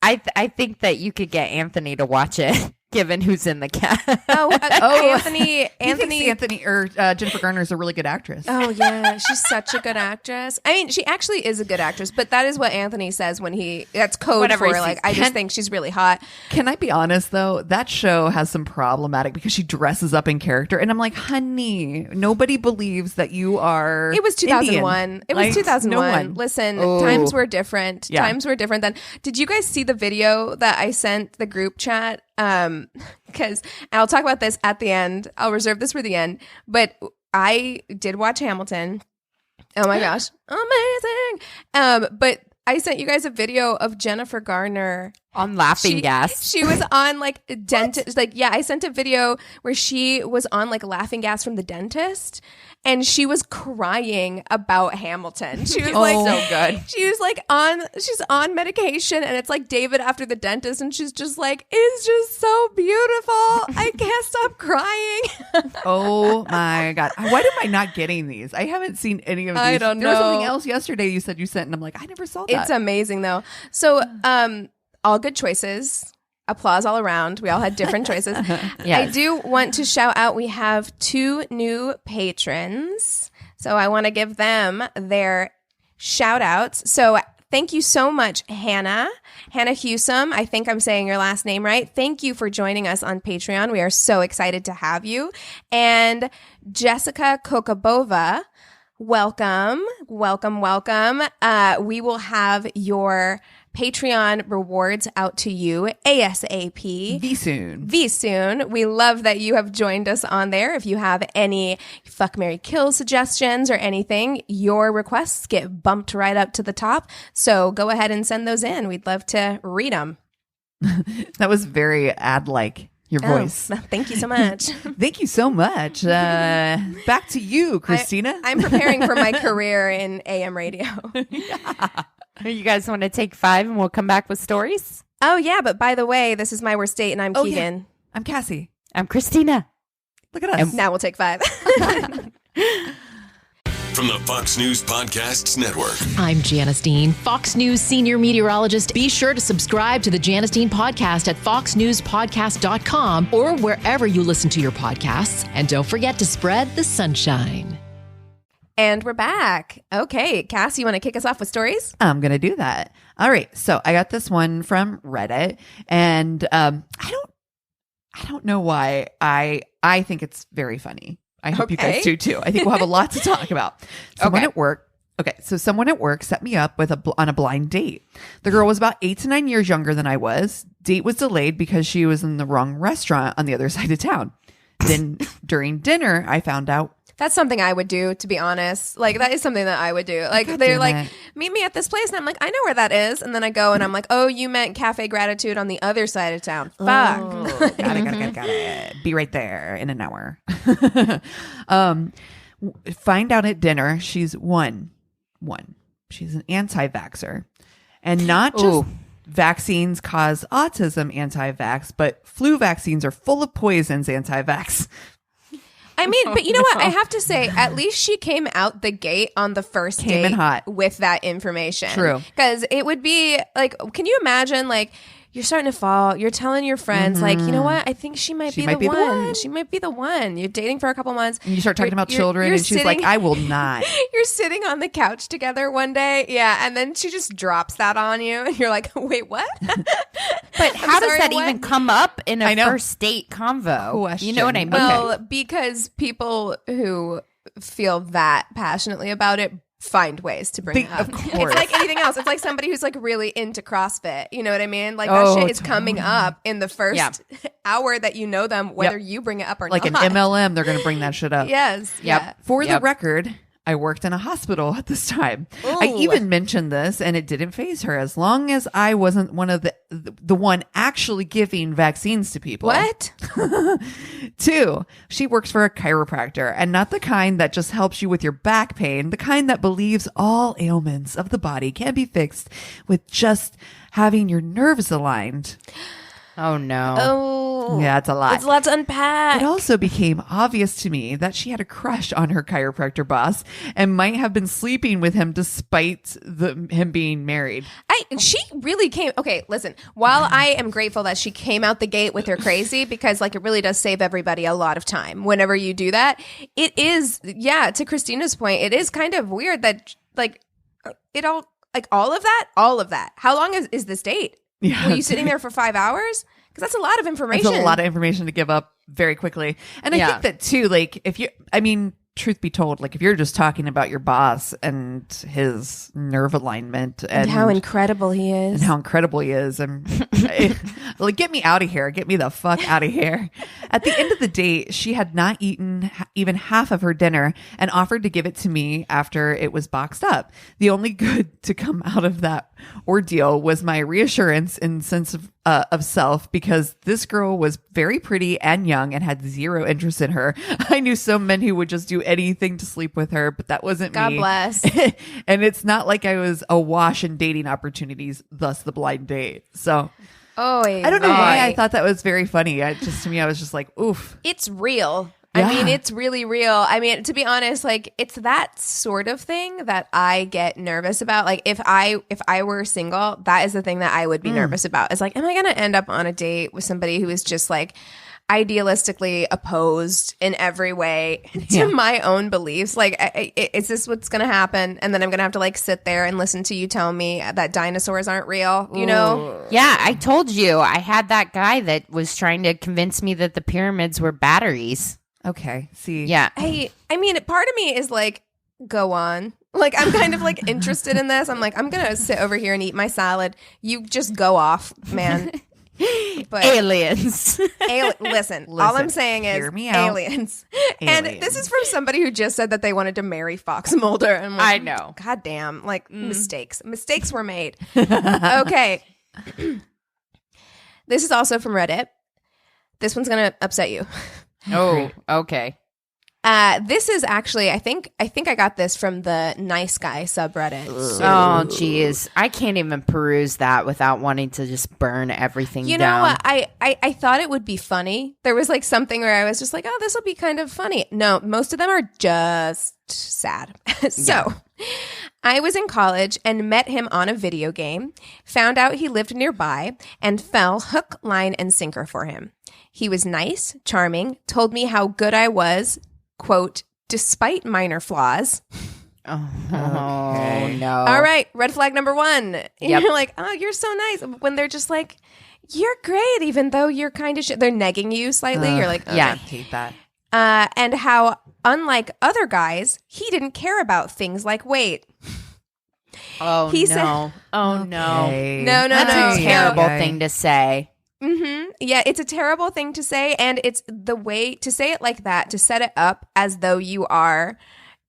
I think that you could get Anthony to watch it, given who's in the cast. Anthony. He thinks Anthony or Jennifer Garner is a really good actress. Oh yeah, she's such a good actress. I mean, she actually is a good actress, but that is what Anthony says when that's code Whatever for he like. sees. I just think she's really hot. Can I be honest though? That show has some problematic because she dresses up in character, and I'm like, honey, nobody believes that you are. It was 2001. Indian. It was Like, 2001. No one. Listen, Oh. times were different. Yeah. Times were different then. Did you guys see the video that I sent the group chat? Because I'll talk about this at the end. I'll reserve this for the end. But I did watch Hamilton. Oh my gosh, amazing! But I sent you guys a video of Jennifer Garner On Laughing Gas. She was on like a dentist. Like, yeah, I sent a video where she was on like laughing gas from the dentist, and she was crying about Hamilton. She was like, so good. She was like she's on medication, and it's like David after the dentist, and she's just like, it's just so beautiful. I can't stop crying. Oh my god! Why am I not getting these? I haven't seen any of these. I don't There was something know. else yesterday you said you sent, and I'm like, I never saw that. It's amazing though. So, all good choices. Applause all around. We all had different choices. I do want to shout out, we have 2 new patrons. So I want to give them their shout outs. So thank you so much, Hannah Hewsome. I think I'm saying your last name right. Thank you for joining us on Patreon. We are so excited to have you. And Jessica Kokobova. Welcome. We will have your Patreon rewards out to you ASAP. V soon. We love that you have joined us on there. If you have any fuck, marry, kill suggestions or anything, your requests get bumped right up to the top. So go ahead and send those in. We'd love to read them. That was very ad-like. Your voice. Thank you so much. Thank you so much. Back to you, Christina. I'm preparing for my career in AM radio. You guys want to take 5 and we'll come back with stories? Oh, yeah. But by the way, this is my worst date, and I'm Keegan. Yeah. I'm Cassie. I'm Christina. Look at us. Now we'll take 5. From the Fox News Podcasts Network. I'm Janice Dean, Fox News senior meteorologist. Be sure to subscribe to the Janice Dean podcast at foxnewspodcast.com or wherever you listen to your podcasts. And don't forget to spread the sunshine. And we're back. Okay, Cass, you want to kick us off with stories? I'm going to do that. All right. So I got this one from Reddit, and I don't know why. I think it's very funny. I hope you guys do too. I think we'll have a lot to talk about. Someone at work set me up on a blind date. The girl was about 8 to 9 years younger than I was. Date was delayed because she was in the wrong restaurant on the other side of town. Then during dinner, I found out. That's something I would do, to be honest. Like, that is something that I would do. Like, they're like, meet me at this place. And I'm like, I know where that is. And then I go and I'm like, oh, you meant Cafe Gratitude on the other side of town. Fuck. Got it. Be right there in an hour. Find out at dinner, she's one. She's an anti-vaxxer. And not just vaccines cause autism anti-vax, but flu vaccines are full of poisons anti-vax. I mean, but you know what? I have to say, at least she came out the gate on the first Came in date hot. with that information. True. Because it would be like, can you imagine, like, you're starting to fall. You're telling your friends, like, you know what? I think she might be the one. She might be the one. You're dating for a couple months. And you start talking about children, and she's like, I will not. You're sitting on the couch together one day. Yeah. And then she just drops that on you. And you're like, wait, what? But how does that even come up in a first date convo? Question. You know what I mean? Well, because people who feel that passionately about it find ways to bring it up. Of course. It's like anything else. It's like somebody who's like really into CrossFit. You know what I mean? Like that shit is coming up in the first hour that you know them, whether you bring it up or like not. an MLM, they're going to bring that shit up. Yes. Yeah. For the record, I worked in a hospital at this time. I even mentioned this, and it didn't faze her as long as I wasn't one of the one actually giving vaccines to people. What? 2, she works for a chiropractor, and not the kind that just helps you with your back pain, the kind that believes all ailments of the body can be fixed with just having your nerves aligned. Oh no. Oh. Yeah, it's a lot. It's a lot to unpack. It also became obvious to me that she had a crush on her chiropractor boss and might have been sleeping with him despite him being married. She really came. Okay, listen. While I am grateful that she came out the gate with her crazy, because like it really does save everybody a lot of time whenever you do that. It is, to Christina's point, it is kind of weird that like it all, like all of that. How long is this date? Yeah. Were you sitting there for 5 hours? Because that's a lot of information. It's a lot of information to give up very quickly. And I think that too, like truth be told, like if you're just talking about your boss and his nerve alignment and how incredible he is and like, get me out of here, get me the fuck out of here. At the end of the day, she had not eaten even half of her dinner and offered to give it to me after it was boxed up. The only good to come out of that ordeal was my reassurance and sense of self, because this girl was very pretty and young and had zero interest in her. I knew some men who would just do anything to sleep with her, but that wasn't God me. bless. And it's not like I was awash in dating opportunities, thus the blind date. So I don't know why I thought that was very funny. To me, I was just like, oof. It's real. Yeah. I mean, it's really real. I mean, to be honest, like it's that sort of thing that I get nervous about. Like if I were single, that is the thing that I would be nervous about. It's like, am I going to end up on a date with somebody who is just like idealistically opposed in every way to my own beliefs? Like, is this what's going to happen? And then I'm going to have to like sit there and listen to you tell me that dinosaurs aren't real, you know? Yeah, I told you. I had that guy that was trying to convince me that the pyramids were batteries. Okay. See. Yeah. I mean, part of me is like, go on. Like, I'm kind of like interested in this. I'm like, I'm going to sit over here and eat my salad. You just go off, man. But aliens. Listen, all I'm saying is hear me out. Aliens. And this is from somebody who just said that they wanted to marry Fox Mulder. And like, I know. God damn. Like, mistakes. Mistakes were made. Okay. This is also from Reddit. This one's going to upset you. Oh, okay. This is actually, I think I got this from the Nice Guy subreddit. Oh, geez. I can't even peruse that without wanting to just burn everything down. You know what? I thought it would be funny. There was like something where I was just like, oh, this will be kind of funny. No, most of them are just sad. So I was in college and met him on a video game, found out he lived nearby, and fell hook, line, and sinker for him. He was nice, charming, told me how good I was, quote, despite minor flaws. Oh, no. All right, red flag number 1. And Yep. you're like, oh, you're so nice. When they're just like, you're great, even though you're kind of shit. They're negging you slightly. You're like, okay. Yeah, I hate that. And how, unlike other guys, he didn't care about things like weight. Oh, He no. said- Oh, no. Okay. No, That's a terrible Okay. thing to say. Mm-hmm. Yeah, it's a terrible thing to say. And it's the way to say it like that, to set it up as though you are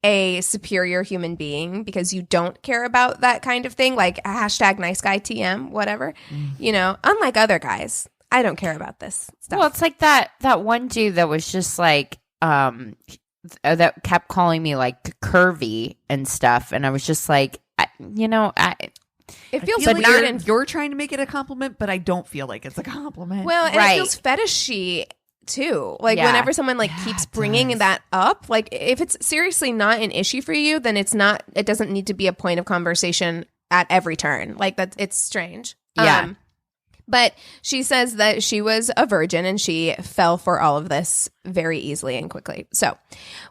a superior human being because you don't care about that kind of thing, like hashtag nice guy TM, whatever. You know, unlike other guys, I don't care about this stuff. Well, it's like that one dude that was just like, that kept calling me like curvy and stuff. And I was just like, it feels But weird and you're trying to make it a compliment, but I don't feel like it's a compliment. well, and Right. it feels fetishy too. Like Yeah. whenever someone like keeps bringing that up, like if it's seriously not an issue for you, then it doesn't need to be a point of conversation at every turn. Like that, it's strange. Yeah. But she says that she was a virgin and she fell for all of this very easily and quickly. So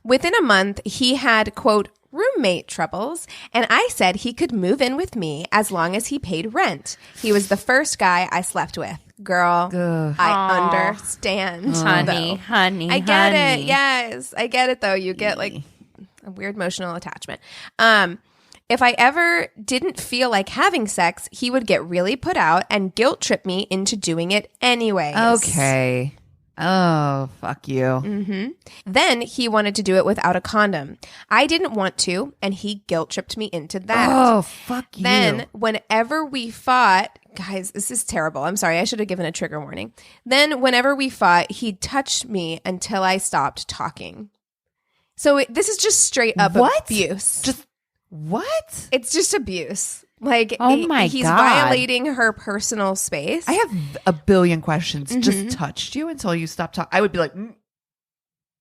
within a month, he had, quote, roommate troubles, and I said he could move in with me as long as he paid rent. He was the first guy I slept with. Girl, I understand. honey. I get it. Yes, I get it, though. You get like a weird emotional attachment. If I ever didn't feel like having sex, he would get really put out and guilt trip me into doing it anyways. Okay. Oh, fuck you. Then he wanted to do it without a condom. I didn't want to, and he guilt tripped me into that. Oh, fuck you. Then, whenever we fought, guys, this is terrible. I'm sorry. I should have given a trigger warning. Then, whenever we fought, he touched me until I stopped talking. So this is just straight up abuse. Just what? It's just abuse. Like, Oh my he's God. violating her personal space. I have a billion questions. Just touched you until you stopped talking. I would be like,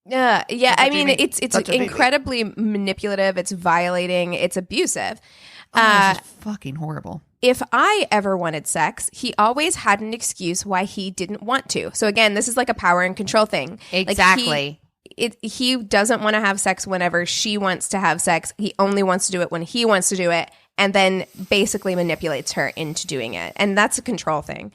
Yeah. I mean, Jamie. it's Touch a baby. incredibly manipulative. It's violating. It's abusive. oh, this is fucking horrible. If I ever wanted sex, he always had an excuse why he didn't want to. So again, this is like a power and control thing. Exactly. He doesn't want to have sex whenever she wants to have sex. He only wants to do it when he wants to do it, and then basically manipulates her into doing it. And that's a control thing.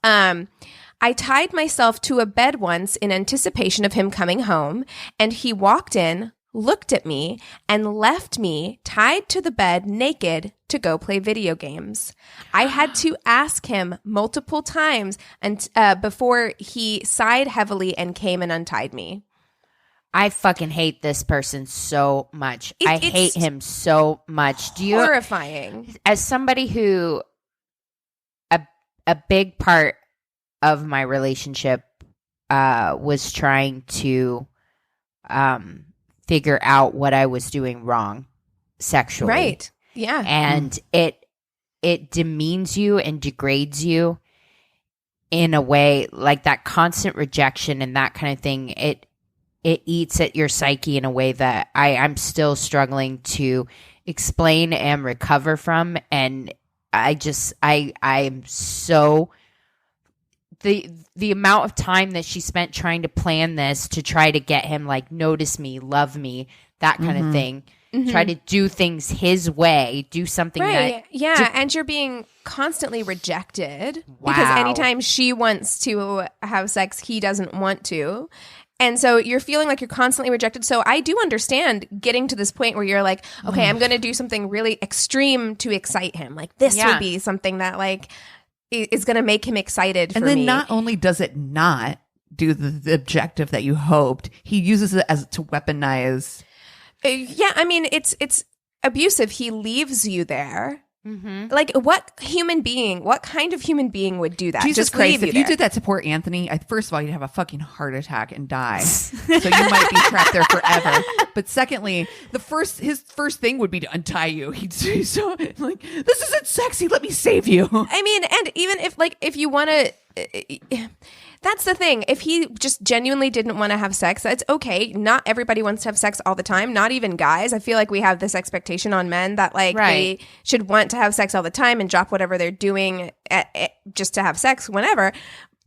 I tied myself to a bed once in anticipation of him coming home, and he walked in, looked at me, and left me tied to the bed naked to go play video games. I had to ask him multiple times and before he sighed heavily and came and untied me. I fucking hate this person so much. I It's hate him so much. Do you, Horrifying. as somebody who, a big part of my relationship was trying to figure out what I was doing wrong sexually. Right. Yeah. And it demeans you and degrades you in a way, like that constant rejection and that kind of thing. It eats at your psyche in a way that I'm still struggling to explain and recover from. And I'm so, the amount of time that she spent trying to plan this to try to get him, like, notice me, love me, that kind of thing. Try to do things his way, do something Right. that Yeah. And you're being constantly rejected because Wow. anytime she wants to have sex, he doesn't want to. And so you're feeling like you're constantly rejected. So I do understand getting to this point where you're like, okay, I'm going to do something really extreme to excite him. Like this Yeah. would be something that like is going to make him excited And for then me. not only does it not do the objective that you hoped, he uses it as to weaponize. Yeah, I mean, it's abusive. He leaves you there. Like, what kind of human being would do that? Jesus Just Christ, leave if you you there? did that to poor Anthony, first of all, you'd have a fucking heart attack and die. So you might be trapped there forever. But secondly, his first thing would be to untie you. He'd say, so like, this isn't sexy. Let me save you. I mean, and even if you want to, that's the thing. If he just genuinely didn't want to have sex, that's okay. Not everybody wants to have sex all the time. Not even guys. I feel like we have this expectation on men that like Right. they should want to have sex all the time and drop whatever they're doing just to have sex whenever.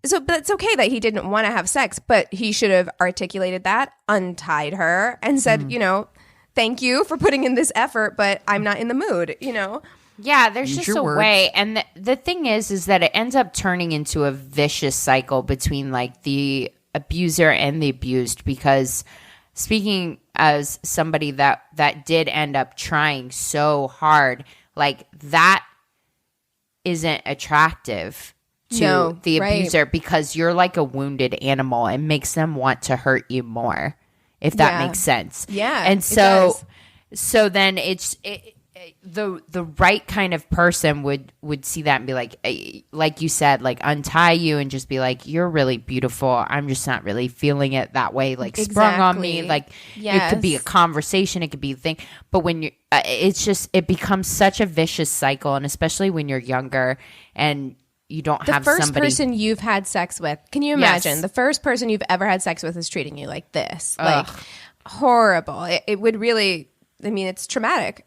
So, but it's okay that he didn't want to have sex, but he should have articulated that, untied her, and said, thank you for putting in this effort, but I'm not in the mood, Yeah, there's Use just your a words. way. And the thing is that it ends up turning into a vicious cycle between like the abuser and the abused, because speaking as somebody that did end up trying so hard, like that isn't attractive to the right. abuser, because you're like a wounded animal. It makes them want to hurt you more, if that Yeah. makes sense. Yeah, And it so does. then the right kind of person would see that and be like you said, like untie you and just be like, you're really beautiful. I'm just not really feeling it that way. Like sprung on me. Exactly. Like it could be a Yes. conversation. It could be a thing. But when you, it becomes such a vicious cycle. And especially when you're younger and you don't The have first somebody. person you've had sex with, can you Yes. imagine? The first person you've ever had sex with is treating you like this. Ugh. Like, horrible. It would really, I mean, it's traumatic.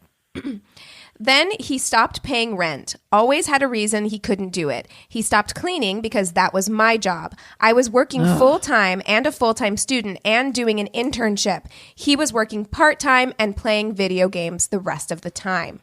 Then he stopped paying rent. Always had a reason he couldn't do it. He stopped cleaning because that was my job. I was working full-time and a full-time student and doing an internship. He was working part-time and playing video games the rest of the time.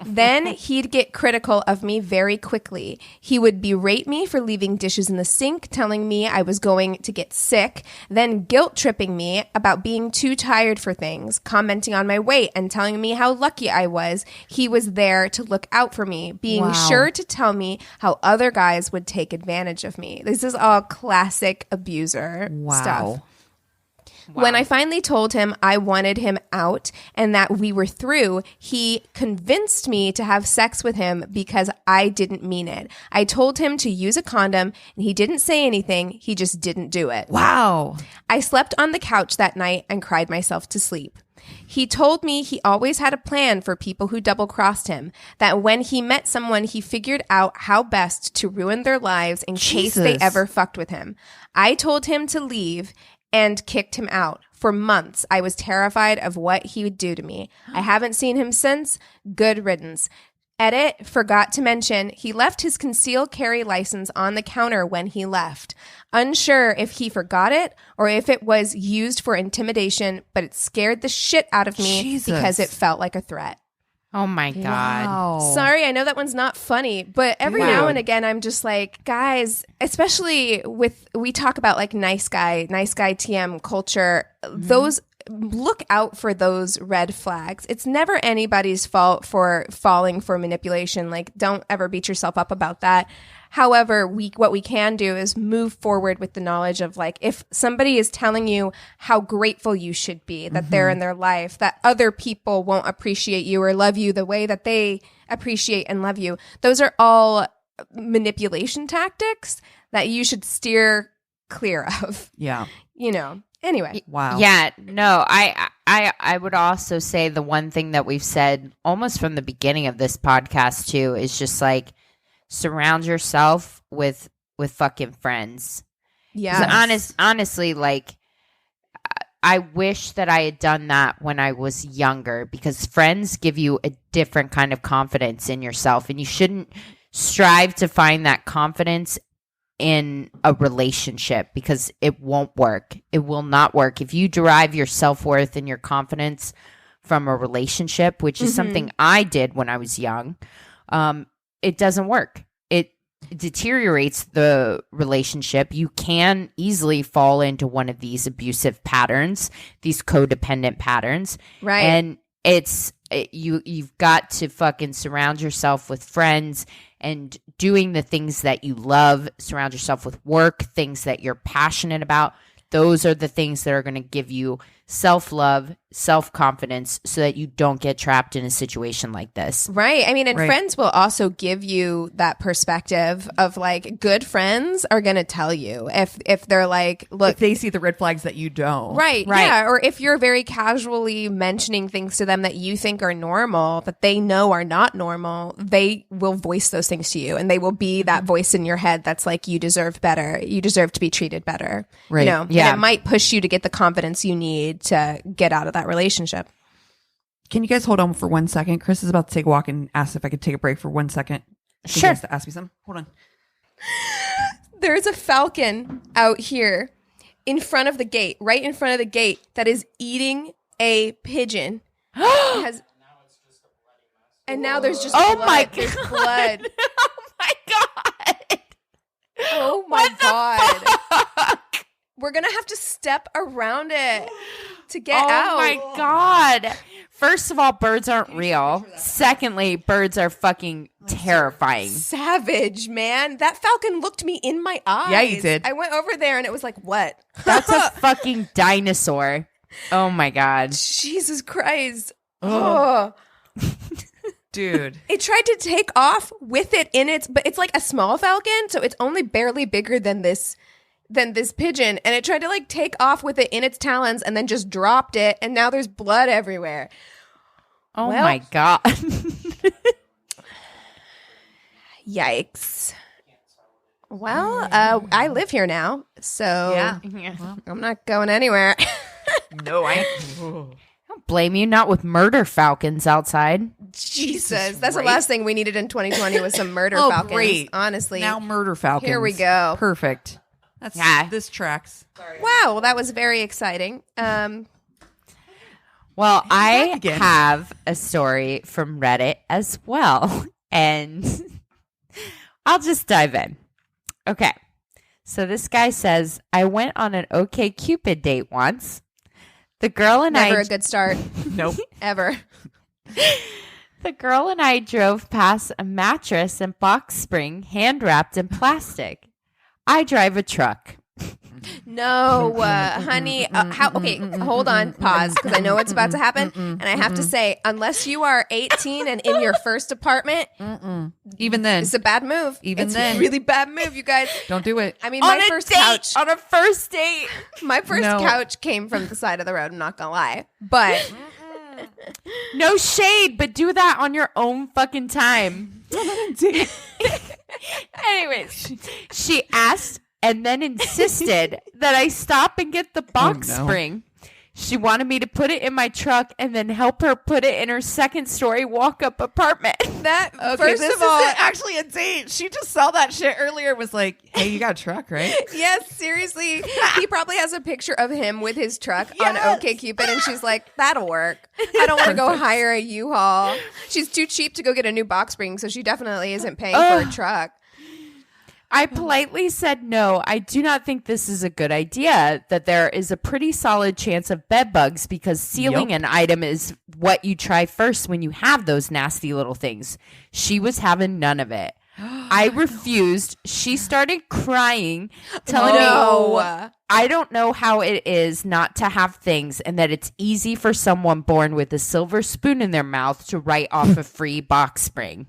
Then he'd get critical of me very quickly. He would berate me for leaving dishes in the sink, telling me I was going to get sick, then guilt tripping me about being too tired for things, commenting on my weight and telling me how lucky I was he was there to look out for me, being sure to tell me how other guys would take advantage of me. This is all classic abuser stuff. When I finally told him I wanted him out and that we were through, he convinced me to have sex with him because I didn't mean it. I told him to use a condom and he didn't say anything. He just didn't do it. Wow. I slept on the couch that night and cried myself to sleep. He told me he always had a plan for people who double-crossed him, that when he met someone, he figured out how best to ruin their lives in case they ever fucked with him. I told him to leave and kicked him out. For months, I was terrified of what he would do to me. I haven't seen him since. Good riddance. Edit, forgot to mention, he left his concealed carry license on the counter when he left. Unsure if he forgot it or if it was used for intimidation, but it scared the shit out of me because it felt like a threat. Oh my God. Wow. Sorry, I know that one's not funny, but every now and again, I'm just like, guys, especially we talk about like nice guy TM culture, those look out for those red flags. It's never anybody's fault for falling for manipulation. Like, don't ever beat yourself up about that. However, what we can do is move forward with the knowledge of like, if somebody is telling you how grateful you should be that they're in their life, that other people won't appreciate you or love you the way that they appreciate and love you, those are all manipulation tactics that you should steer clear of. Yeah. You know. Anyway. Wow. Yeah, no, I would also say the one thing that we've said almost from the beginning of this podcast too is just like, surround yourself with fucking friends. Yeah. Honestly, like, I wish that I had done that when I was younger, because friends give you a different kind of confidence in yourself, and you shouldn't strive to find that confidence in a relationship because it won't work. It will not work. If you derive your self-worth and your confidence from a relationship, which is something I did when I was young, it doesn't work. It deteriorates the relationship. You can easily fall into one of these abusive patterns, these codependent patterns. Right. And you've got to fucking surround yourself with friends and doing the things that you love. Surround yourself with work, things that you're passionate about. Those are the things that are going to give you self-love, self-confidence, so that you don't get trapped in a situation like this. Right. I mean, and friends will also give you that perspective of like, good friends are going to tell you if they're like, look, if they see the red flags that you don't. Right. Yeah. Or if you're very casually mentioning things to them that you think are normal, that they know are not normal, they will voice those things to you, and they will be that voice in your head that's like, you deserve better. You deserve to be treated better. Right. You know? Yeah. And it might push you to get the confidence you need to get out of that relationship. Can you guys hold on for 1 second? Chris is about to take a walk and asked if I could take a break for 1 second. Sure. He has to ask me something. Hold on. There's a falcon out here in front of the gate, right in front of the gate, that is eating a pigeon. And now there's just blood. My God. There's blood. Oh my God. Oh my God. We're going to have to step around it to get out. Oh my God. First of all, birds aren't real. Secondly, birds are fucking terrifying. Savage, man. That falcon looked me in my eyes. Yeah, you did. I went over there and it was like, what? That's a fucking dinosaur. Oh my God. Jesus Christ. Oh. Dude. It tried to take off with it in its, but it's like a small falcon, so it's only barely bigger than this pigeon, and it tried to like take off with it in its talons and then just dropped it, and now there's blood everywhere. Oh my God. Yikes. Well, I live here now, so I'm not going anywhere. No, I don't blame you. Not with murder falcons outside. Jesus, that's the last thing we needed in 2020 was some murder falcons. Great. Honestly, now murder falcons. Here we go. Perfect. This tracks. Sorry. Wow, well, that was very exciting. Well, back I again. have a story from Reddit as well. And I'll just dive in. Okay. So this guy says, I went on an OkCupid date once. The girl and Never a good start. Nope. Ever. The girl and I drove past a mattress and box spring hand wrapped in plastic. I drive a truck. No, honey. Okay, hold on. Pause, because I know what's about to happen. And I have to say, unless you are 18 and in your first apartment, Even then, it's a bad move. Even it's then. a really bad move, you guys. don't do it. I mean, my first couch. On a first date. My first No. couch came from the side of the road. I'm not gonna lie, but No shade, but do that on your own fucking time. Anyways, she asked and then insisted that I stop and get the box spring. She wanted me to put it in my truck and then help her put it in her second-story walk-up apartment. that Okay, first this of all, isn't actually a date. She just saw that shit earlier. Was like, hey, you got a truck, right? yes, seriously, he probably has a picture of him with his truck on OkCupid, and she's like, "That'll work." I don't want to go hire a U-Haul. She's too cheap to go get a new box spring, so she definitely isn't paying for a truck. I politely said no. I do not think this is a good idea, that there is a pretty solid chance of bed bugs because sealing an item is what you try first when you have those nasty little things. She was having none of it. I refused. She started crying, telling me, I don't know how it is not to have things and that it's easy for someone born with a silver spoon in their mouth to write off a free box spring.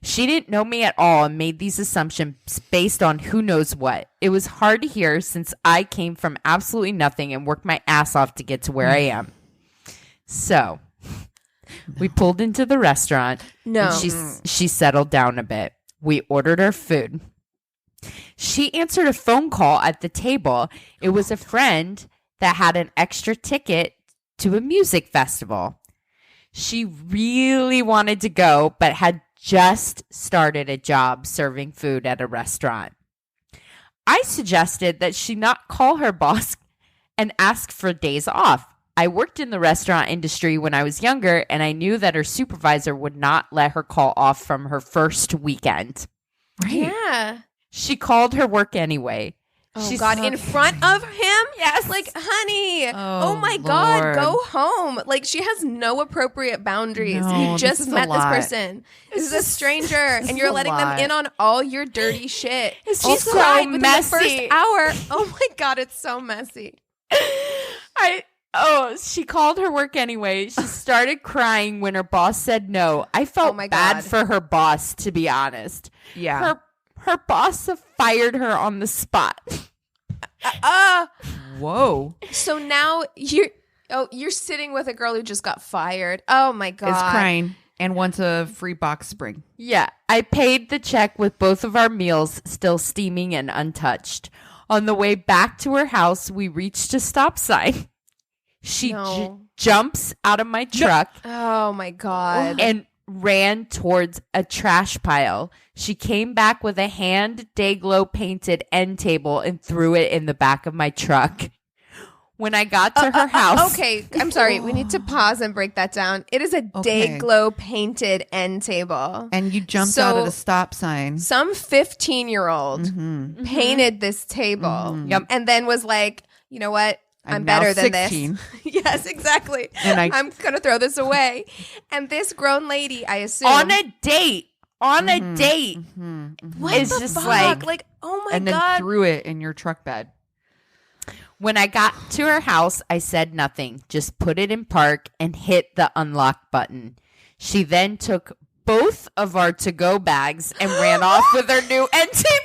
She didn't know me at all and made these assumptions based on who knows what. It was hard to hear since I came from absolutely nothing and worked my ass off to get to where I am. So we pulled into the restaurant. No. And she settled down a bit. We ordered our food. She answered a phone call at the table. It was a friend that had an extra ticket to a music festival. She really wanted to go, but had just started a job serving food at a restaurant. I suggested that she not call her boss and ask for days off. I worked in the restaurant industry when I was younger, and I knew that her supervisor would not let her call off from her first weekend. Right. Yeah. She called her work anyway. Oh, She's God, in front of him? Yes. Like, honey, Oh, my God, Lord. go home. Like, she has no appropriate boundaries. No, you this just is a met this lot. person. This is a stranger, and you're a letting them lot. in on all your dirty shit. It's She's so cried within messy. the first hour. Oh, my God, it's so messy. She called her work anyway. She started crying when her boss said no. I felt my bad God. for her boss, to be honest. Yeah. Her boss fired her on the spot. Whoa. So now you're sitting with a girl who just got fired. Oh, my God. Is crying and wants a free box spring. Yeah, I paid the check with both of our meals still steaming and untouched. On the way back to her house, we reached a stop sign. She jumps out of my truck Oh, my God. and ran towards a trash pile. She came back with a hand Day-Glo painted end table and threw it in the back of my truck. When I got to her house... Okay, I'm sorry. We need to pause and break that down. It is a Okay. Day-Glo painted end table. And you jumped out at a stop sign. Some 15-year-old painted this table and then was like, you know what? I'm now better than 16. this. Yes, exactly. And I'm going to throw this away. And this grown lady, I assume. on a date. What It's the just fuck? like- oh my and God. then threw it in your truck bed. When I got to her house, I said nothing, just put it in park and hit the unlock button. She then took both of our to-go bags and ran off with her new end table.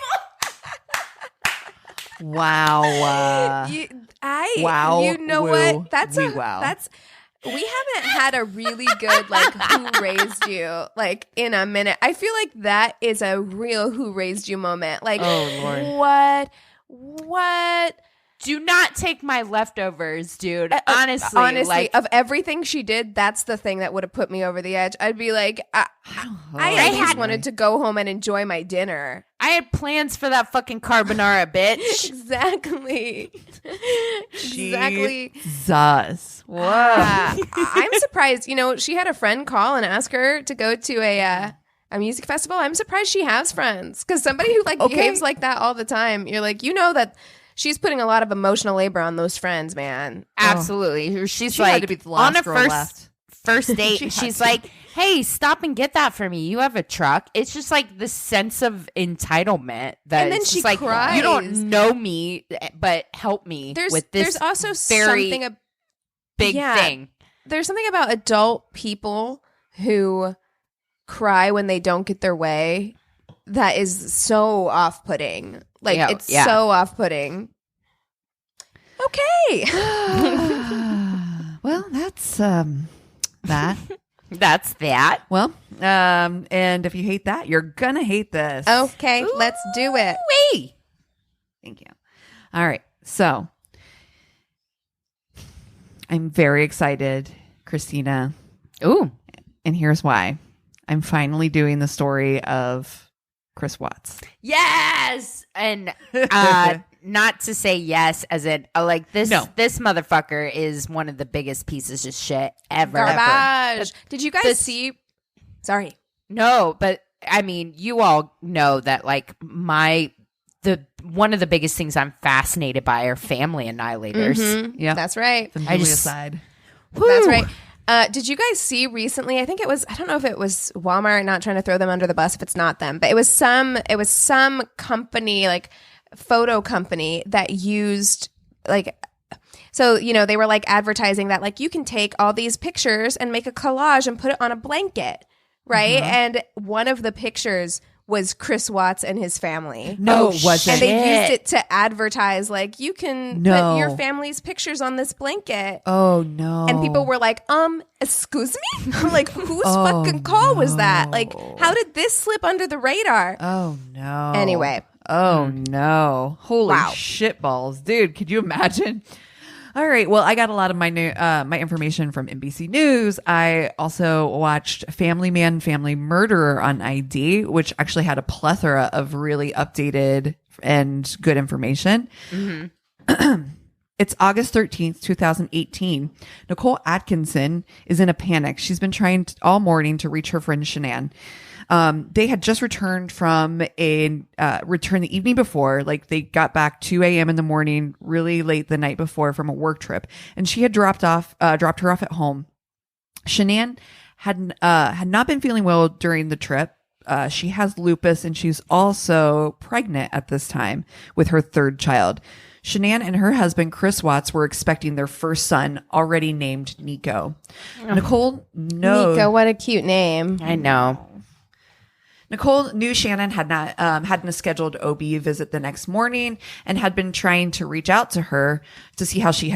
Wow. Wow. You know woo, what? That's wee, wow. we haven't had a really good like who raised you like in a minute. I feel like that is a real who raised you moment. Like Oh, Lord. what? Do not take my leftovers, dude. Honestly, like, of everything she did, that's the thing that would have put me over the edge. I'd be like, I at least wanted to go home and enjoy my dinner. I had plans for that fucking carbonara, bitch. Exactly. Exactly. Jesus. Whoa. I'm surprised. You know, she had a friend call and ask her to go to a music festival. I'm surprised she has friends, because somebody who behaves like that all the time, you're like, you know that she's putting a lot of emotional labor on those friends, man. Absolutely. She's she like, had to be the last on a girl first date, she's like, hey, stop and get that for me. You have a truck. It's just like the sense of entitlement that, and then it's she just like, cries. you don't know me, but help me with this. There's also very something big thing. There's something about adult people who cry when they don't get their way that is so off-putting. Like, it's so off-putting. Okay. Well, that's that. That's that. Well, and if you hate that, you're gonna hate this. Okay, let's do it. Wee. Thank you. All right. So I'm very excited, Christina. Ooh. And here's why. I'm finally doing the story of Chris Watts. Yes. And not to say yes as in like this. No. This motherfucker is one of the biggest pieces of shit ever. Garbage. Did you guys see? Sorry. No, but I mean, you all know that like one of the biggest things I'm fascinated by are family annihilators. Mm-hmm. Yeah, that's right. Familicide. That's right. Did you guys see recently? I don't know if it was Walmart, not trying to throw them under the bus if it's not them, but it was some company, like photo company, that used like, so, you know, they were like advertising that like you can take all these pictures and make a collage and put it on a blanket, right? Mm-hmm. And one of the pictures was Chris Watts and his family. No, wasn't. And they used it to advertise, like, you can put your family's pictures on this blanket. Oh, no. And people were like, excuse me? I'm like, whose fucking call was that? Like, how did this slip under the radar? Oh, no. Anyway. Oh, no. Holy shitballs. Dude, could you imagine? All right. Well, I got a lot of my my information from NBC News. I also watched Family Man, Family Murderer on ID, which actually had a plethora of really updated and good information. Mm-hmm. It's August 13th, 2018. Nicole Atkinson is in a panic. She's been trying all morning to reach her friend Shanann. They had just returned from a return the evening before. Like, they got back 2 a.m. in the morning, really late the night before, from a work trip, and she had dropped her off at home. Shanann had not been feeling well during the trip. She has lupus, and she's also pregnant at this time with her third child. Shanann and her husband, Chris Watts, were expecting their first son, already named Nico. Oh. Nicole knows. Nico, what a cute name. I know. Nicole knew Shanann hadn't a scheduled OB visit the next morning and had been trying to reach out to her to see how she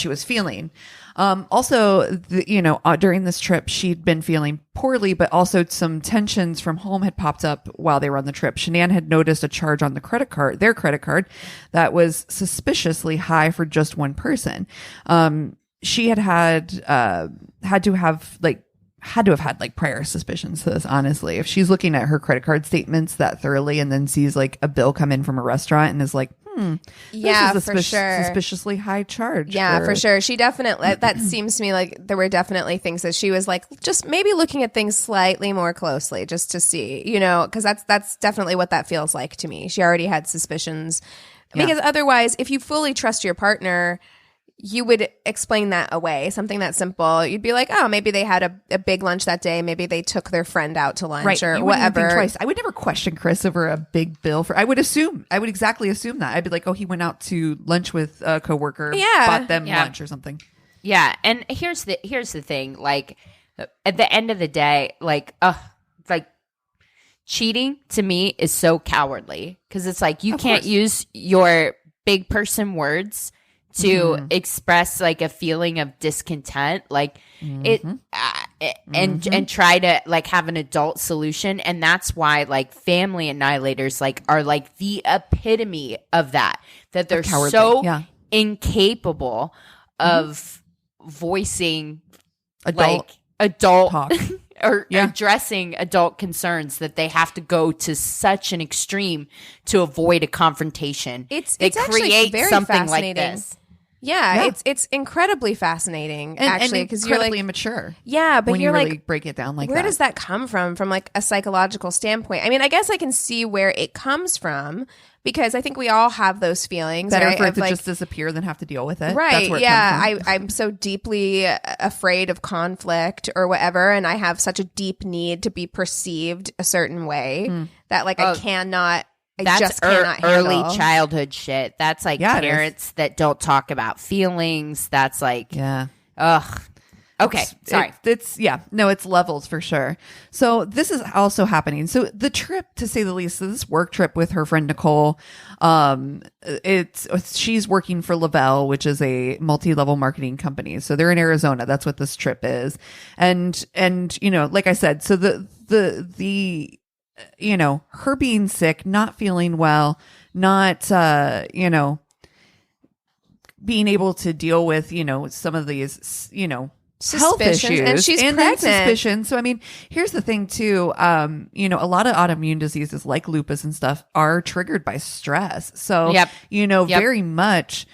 was feeling. Also, during this trip, she'd been feeling poorly, but also some tensions from home had popped up while they were on the trip. Shanann had noticed a charge on their credit card, that was suspiciously high for just one person. She had to have had prior suspicions to this, honestly. If she's looking at her credit card statements that thoroughly and then sees like a bill come in from a restaurant and is like, yeah, this is for sure, suspiciously high charge. Yeah, for sure. She definitely, that seems to me like there were definitely things that she was like, just maybe looking at things slightly more closely just to see, because that's definitely what that feels like to me. She already had suspicions, because otherwise, if you fully trust your partner, you would explain that away. Something that simple. You'd be like, oh, maybe they had a big lunch that day. Maybe they took their friend out to lunch, or whatever. Twice. I would never question Chris over a big bill I would exactly assume that. I'd be like, oh, he went out to lunch with a coworker, bought them lunch or something. Yeah. And here's the thing. Like, at the end of the day, like cheating to me is so cowardly, because it's like, you can't use your big person words to express like a feeling of discontent, like and try to like have an adult solution. And that's why like family annihilators like are like the epitome of that they're so incapable of voicing Adult adult talk. or Yeah. addressing adult concerns, that they have to go to such an extreme to avoid a confrontation. It's they actually create very something like fascinating. this. Yeah, it's incredibly fascinating, actually, because you're incredibly like, immature. yeah, but when you're you really like, break it down like where that. does that come from like a psychological standpoint? I mean, I guess I can see where it comes from, because I think we all have those feelings. Better right? for it of to like, just disappear than have to deal with it. right? That's where it Yeah, comes from. I'm so deeply afraid of conflict or whatever, and I have such a deep need to be perceived a certain way that like I cannot. I That's just cannot early handle. childhood shit. That's like Yeah, it is. parents that don't talk about feelings. That's like, Yeah. ugh. Okay, sorry. It's levels for sure. So this is also happening. So the trip, to say the least, so this work trip with her friend Nicole, she's working for Lavelle, which is a multi-level marketing company. So they're in Arizona. That's what this trip is. And like I said, so the her being sick, not feeling well, not being able to deal with some of these health Suspicions, issues, and she's then pregnant. suspicion. So I mean, here's the thing too. A lot of autoimmune diseases like lupus and stuff are triggered by stress. So Yep. very much,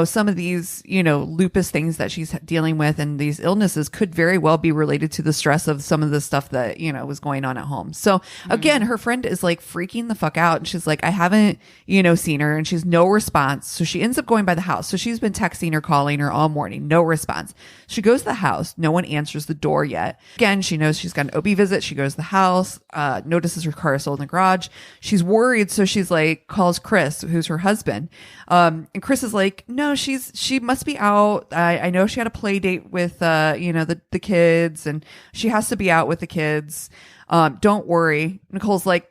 some of these, lupus things that she's dealing with and these illnesses could very well be related to the stress of some of the stuff that, was going on at home. So again, her friend is like freaking the fuck out. And she's like, I haven't, seen her, and she's no response. So she ends up going by the house. So she's been texting her, calling her all morning, no response. She goes to the house. No one answers the door yet. Again, she knows she's got an OB visit. She goes to the house, notices her car is sold in the garage. She's worried. So she's like, calls Chris, who's her husband. And Chris is like, no, she must be out. I know she had a play date with, the kids, and she has to be out with the kids. Don't worry. Nicole's like,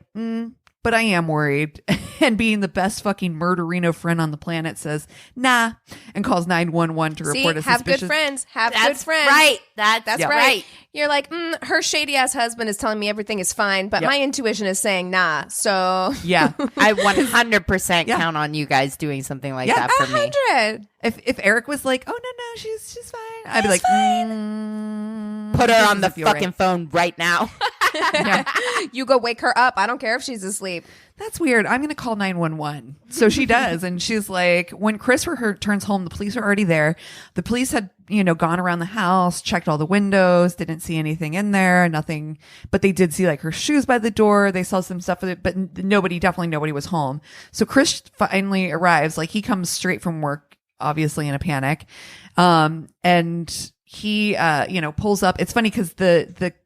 but I am worried. And being the best fucking murderino friend on the planet, says, nah, and calls 911 to report a have suspicious. good friends. Have good That's friends. right. That's That's right. right. You're like, her shady ass husband is telling me everything is fine, but Yep. my intuition is saying nah. So Yeah. I 100% Yeah. count on you guys doing something like Yeah, that for me. 100. If Eric was like, oh no, she's fine, I'd be like, Put her on the doesn't feel right. fucking phone right now. You go wake her up. I don't care if she's asleep. That's weird. I'm going to call 911. So she does. And she's like, when Chris returns home, the police are already there. The police had, gone around the house, checked all the windows, didn't see anything in there, nothing. But they did see like her shoes by the door. They saw some stuff with it, but definitely nobody was home. So Chris finally arrives. Like, he comes straight from work, obviously in a panic. And he, pulls up. It's funny because the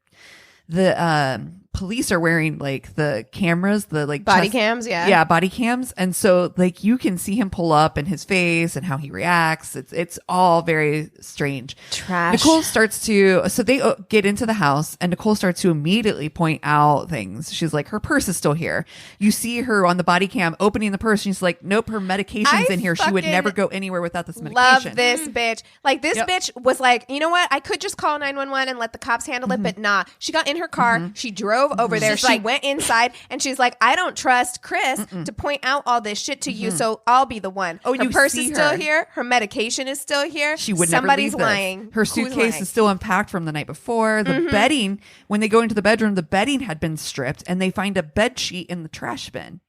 police are wearing like the cameras, the like Body cams, yeah. Yeah, body cams. And so like you can see him pull up in his face and how he reacts. It's all very strange. Trash. Nicole starts to, so they get into the house, and Nicole starts to immediately point out things. She's like, her purse is still here. You see her on the body cam opening the purse, and she's like, nope, her medication's I in here. She would fucking never go anywhere without this medication. Love this bitch. Like, this Yep. bitch was like, you know what? I could just call 911 and let the cops handle it, but nah. She got in her car. She drove over there. She's She like- went inside, and she's like, I don't trust Chris to point out all this shit to you, so I'll be the one. Oh, her you purse see is still her. here. Her medication is still here. She would Somebody's never leave this. lying. Her Who's suitcase lying? is still unpacked from the night before. The bedding, when they go into the bedroom, the bedding had been stripped, and they find a bed sheet in the trash bin.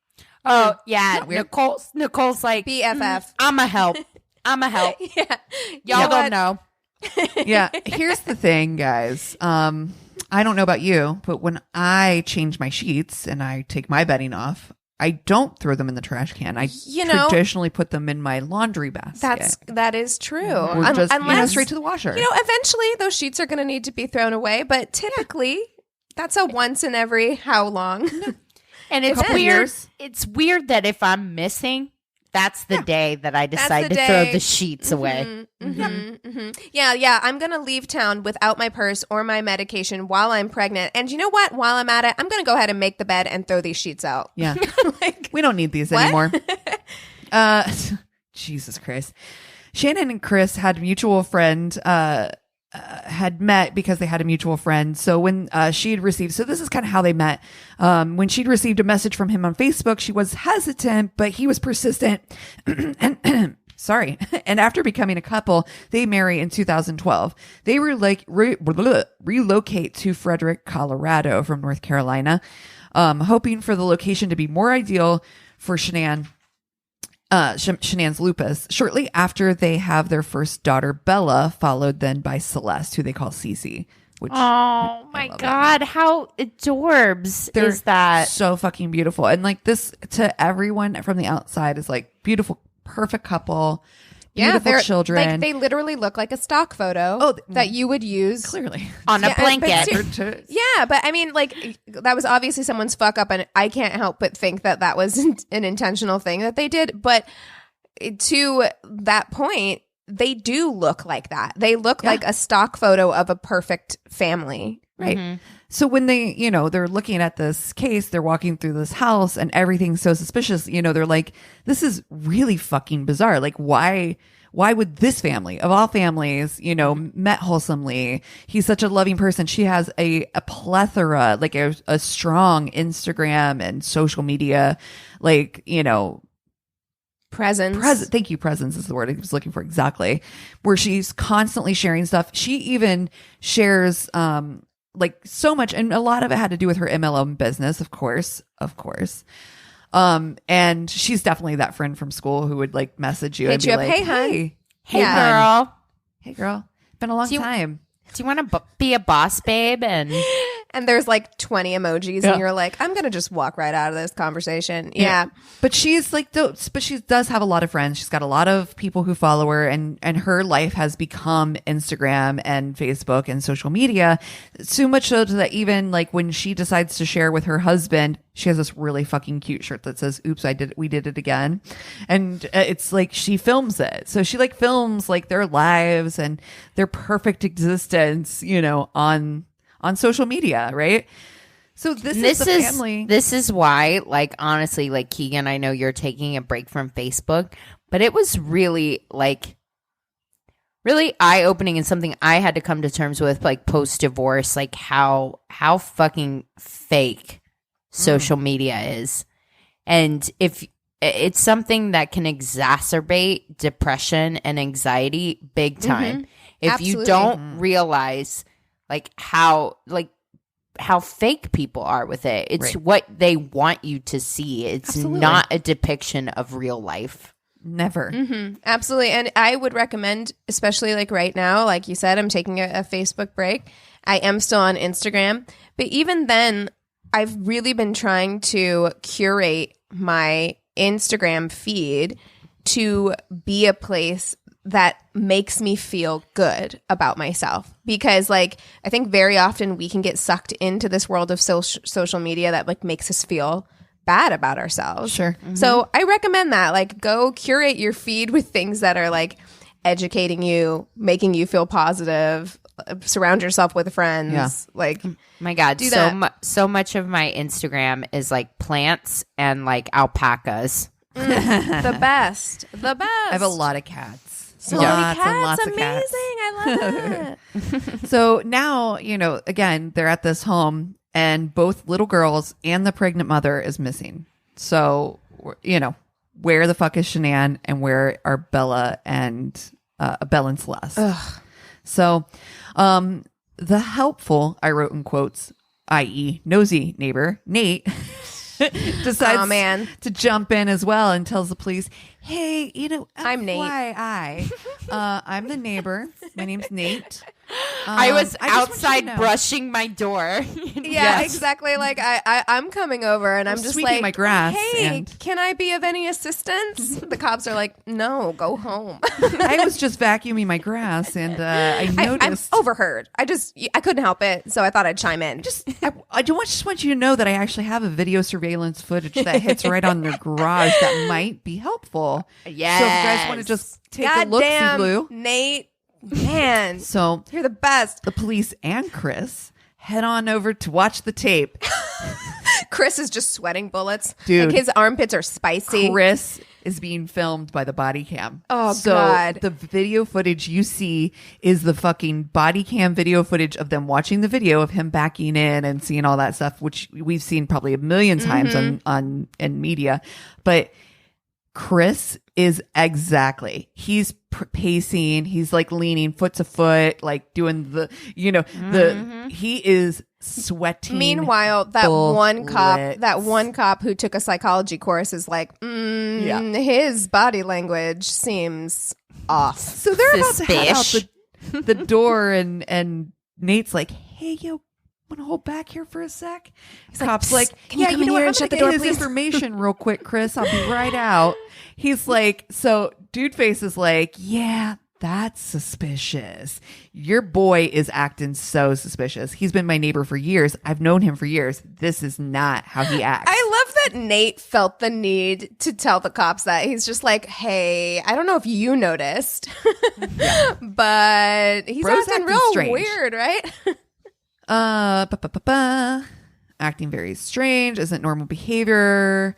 Oh, yeah. Nicole's like, BFF. I'ma help. I'ma help. Yeah. Y'all what? don't know. Yeah. Here's the thing, guys. I don't know about you, but when I change my sheets and I take my bedding off, I don't throw them in the trash can. I traditionally put them in my laundry basket. That is true. Or just Unless, straight to the washer. Eventually those sheets are going to need to be thrown away, but typically that's a once in every how long? And it's Couple weird. years. It's weird that if I'm missing, that's the day that I decide the to day. throw the sheets away. Yeah. I'm going to leave town without my purse or my medication while I'm pregnant. And you know what? While I'm at it, I'm going to go ahead and make the bed and throw these sheets out. Yeah. Like, We don't need these What? anymore. Jesus Christ. Shannon and Chris had a mutual friend, had met because they had a mutual friend. So when she had received, so this is kind of how they met. When she'd received a message from him on Facebook, she was hesitant, but he was persistent. And Sorry. And after becoming a couple, they marry in 2012. They relocate to Frederick, Colorado from North Carolina, hoping for the location to be more ideal for Shanann's lupus. Shortly after, they have their first daughter, Bella, followed then by Celeste, who they call Cece. Which, oh my God, how adorbs is that? So fucking beautiful. And like this to everyone from the outside is like beautiful, perfect couple, beautiful children. Like they literally look like a stock photo that you would use clearly on a blanket. Yeah, but I mean, like that was obviously someone's fuck up, and I can't help but think that that was an intentional thing that they did. But to that point, they do look like that. They look like a stock photo of a perfect family. Right. Mm-hmm. So when they, they're looking at this case, they're walking through this house and everything's so suspicious, they're like, this is really fucking bizarre. Like, why would this family of all families, met wholesomely? He's such a loving person. She has a plethora, like a strong Instagram and social media, like, presence. Thank you. Presence is the word I was looking for. Exactly. Where she's constantly sharing stuff. She even shares, like so much. And a lot of it had to do with her MLM business, of course. And she's definitely that friend from school who would like message you and be like, hey, hun. Hey, girl. Hey, girl. Been a long time. Do you want to be a boss, babe? And there's like 20 emojis and you're like, I'm going to just walk right out of this conversation. Yeah. But she's like, but she does have a lot of friends. She's got a lot of people who follow her, and her life has become Instagram and Facebook and social media. So much so that even like when she decides to share with her husband, she has this really fucking cute shirt that says, oops, we did it again. And it's like, she films it. So she like films like their lives and their perfect existence, on social media, right? So this is the family. This is why, like, honestly, like, Keegan, I know you're taking a break from Facebook, but it was really, like, really eye-opening and something I had to come to terms with, like, post-divorce, like, how fucking fake social media is. And if it's something that can exacerbate depression and anxiety big time. If Absolutely. You don't realize like how fake people are with it. It's what they want you to see. It's not a depiction of real life. Never. Mm-hmm. Absolutely. And I would recommend, especially like right now, like you said, I'm taking a Facebook break. I am still on Instagram. But even then, I've really been trying to curate my Instagram feed to be a place that makes me feel good about myself, because like I think very often we can get sucked into this world of social media that like makes us feel bad about ourselves. Sure. Mm-hmm. So I recommend that, like, go curate your feed with things that are like educating you, making you feel positive, surround yourself with friends. Yeah. Like, my God, do so much of my Instagram is like plants and like alpacas. the best. I have a lot of cats. So many cats, lots amazing. of cats. I love it. So now, again, they're at this home and both little girls and the pregnant mother is missing. So, where the fuck is Shanann and where are Bella and Celeste? Ugh. So, the helpful, I wrote in quotes, i.e. nosy neighbor, Nate, decides to jump in as well and tells the police, hey, I'm Nate. I'm the neighbor. My name's Nate. I was outside brushing my door. Yeah, exactly. Like I'm coming over and I'm just sweeping like, my grass. Hey, can I be of any assistance? The cops are like, no, go home. I was just vacuuming my grass and I noticed. I overheard. I couldn't help it, so I thought I'd chime in. I just want you to know that I actually have a video surveillance footage that hits right on their garage that might be helpful. Yes. So if you guys want to just take a look, see Blue. Nate. Man, so you're the best. The police and Chris head on over to watch the tape. Chris is just sweating bullets. Dude. Like his armpits are spicy. Chris is being filmed by the body cam. Oh, so God. The video footage you see is the fucking body cam video footage of them watching the video of him backing in and seeing all that stuff, which we've seen probably a million times in media. But Chris is exactly. He's pacing. He's like leaning foot to foot, like doing the, he is sweating. Meanwhile, that one cop who took a psychology course is like, his body language seems off. So they're about to head out the door, and Nate's like, "Hey, yo, want to hold back here for a sec?" Cop's like, "Yeah, you know what? I'm gonna get his information real quick, Chris. I'll be right out." He's like, so Dude Face is like, "Yeah, that's suspicious. Your boy is acting so suspicious. He's been my neighbor for years. I've known him for years. This is not how he acts." I love that Nate felt the need to tell the cops that. He's just like, "Hey, I don't know if you noticed, but he's acting real strange. Weird, right?" Acting very strange, isn't normal behavior.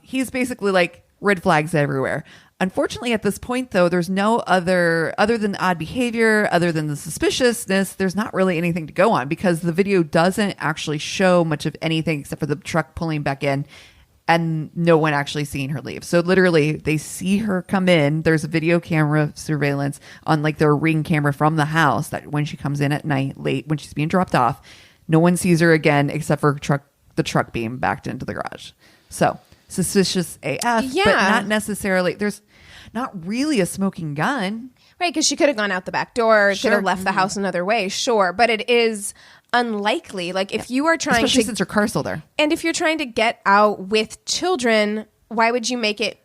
He's basically like red flags everywhere. Unfortunately, at this point, though, there's no other than odd behavior, other than the suspiciousness, there's not really anything to go on because the video doesn't actually show much of anything except for the truck pulling back in and no one actually seeing her leave. So literally, they see her come in. There's a video camera surveillance on like their Ring camera from the house that when she comes in at night, late, when she's being dropped off, no one sees her again except for the truck being backed into the garage. So suspicious AF, but not necessarily. There's not really a smoking gun. Right, because she could have gone out the back door, could have left the house another way, sure. But it is unlikely. Like if you are trying especially since her car's still there. And if you're trying to get out with children, why would you make it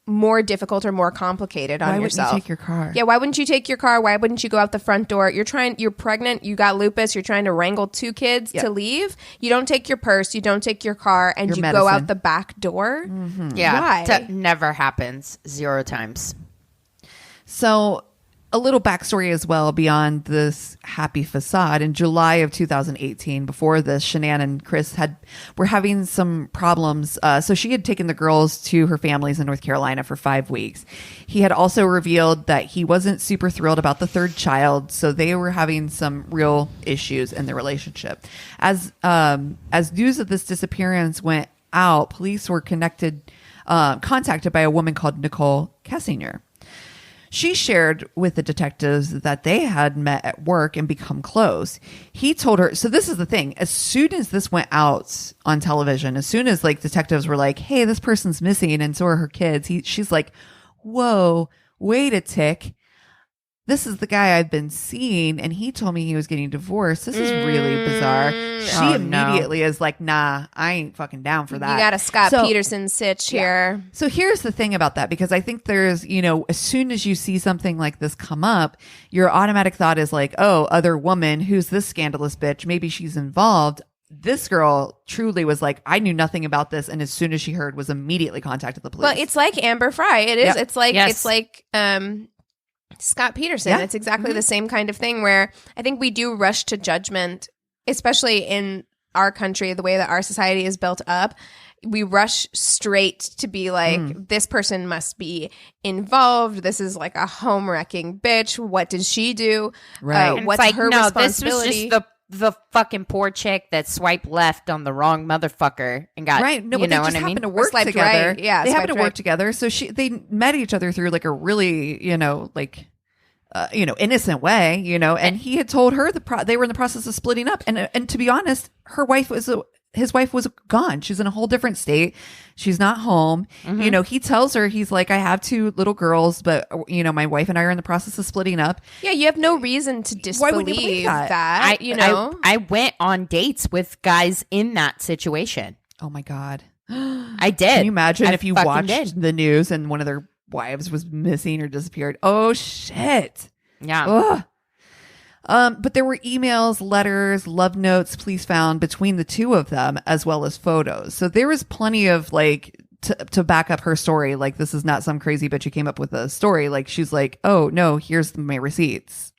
more difficult or more complicated on yourself? Why wouldn't you take your car? Yeah, why wouldn't you take your car? Why wouldn't you go out the front door? You're pregnant, you got lupus, you're trying to wrangle 2 kids to leave. You don't take your purse, you don't take your car, and you go out the back door. Mm-hmm. Yeah, why? That never happens. 0 times. So a little backstory as well beyond this happy facade. In July of 2018, before this, Shanann and Chris were having some problems. So she had taken the girls to her families in North Carolina for 5 weeks. He had also revealed that he wasn't super thrilled about the 3rd child. So they were having some real issues in their relationship. As news of this disappearance went out, police were contacted by a woman called Nicole Kessinger. She shared with the detectives that they had met at work and become close. He told her, so this is the thing, as soon as this went out on television, as soon as like detectives were like, "Hey, this person's missing," and so are her kids, she's like, "Whoa, wait a tick. This is the guy I've been seeing, and he told me he was getting divorced. This is really bizarre." She immediately is like, "Nah, I ain't fucking down for that." You got a Scott Peterson sitch here. So here's the thing about that, because I think there's, as soon as you see something like this come up, your automatic thought is like, "Oh, other woman, who's this scandalous bitch? Maybe she's involved." This girl truly was like, "I knew nothing about this," and as soon as she heard, was immediately contacted the police. Well, it's like Amber Fry. It is. Yep. It's like Scott Peterson. Yeah. It's exactly the same kind of thing where I think we do rush to judgment, especially in our country, the way that our society is built up. We rush straight to be like, this person must be involved. This is like a home wrecking bitch. What did she do? Right. What's like, her responsibility? This was just the fucking poor chick that swiped left on the wrong motherfucker and got right. No, but they just happened to work together. Right. Yeah, they happened to work together. So they met each other through like a really, innocent way, and he had told her they were in the process of splitting up. And to be honest, his wife was gone. She's in a whole different state. She's not home. Mm-hmm. He tells her, he's like, "I have 2 little girls, but my wife and I are in the process of splitting up." Yeah. You have no reason to disbelieve Why would you believe that? I went on dates with guys in that situation. Oh my God. I did. Can you imagine if you watched the news and one of their wives was missing or disappeared? Oh shit. Yeah. Ugh. But there were emails, letters, love notes police found between the 2 of them, as well as photos. So there was plenty of like to back up her story. Like, this is not some crazy bitch who came up with a story. Like, she's like, "Oh no, here's my receipts."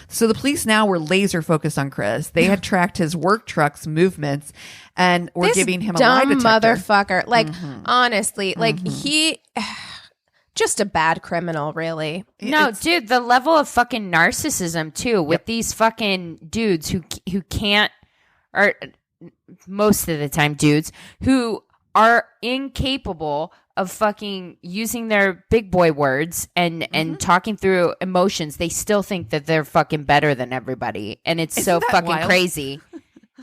So the police now were laser focused on Chris. They had tracked his work truck's movements and were giving him a lie detector. Motherfucker. Like, honestly, like he. Just a bad criminal, really. No, dude, the level of fucking narcissism too with these fucking dudes who can't, or most of the time dudes who are incapable of fucking using their big boy words and talking through emotions, they still think that they're fucking better than everybody. And it's so fucking wild? crazy.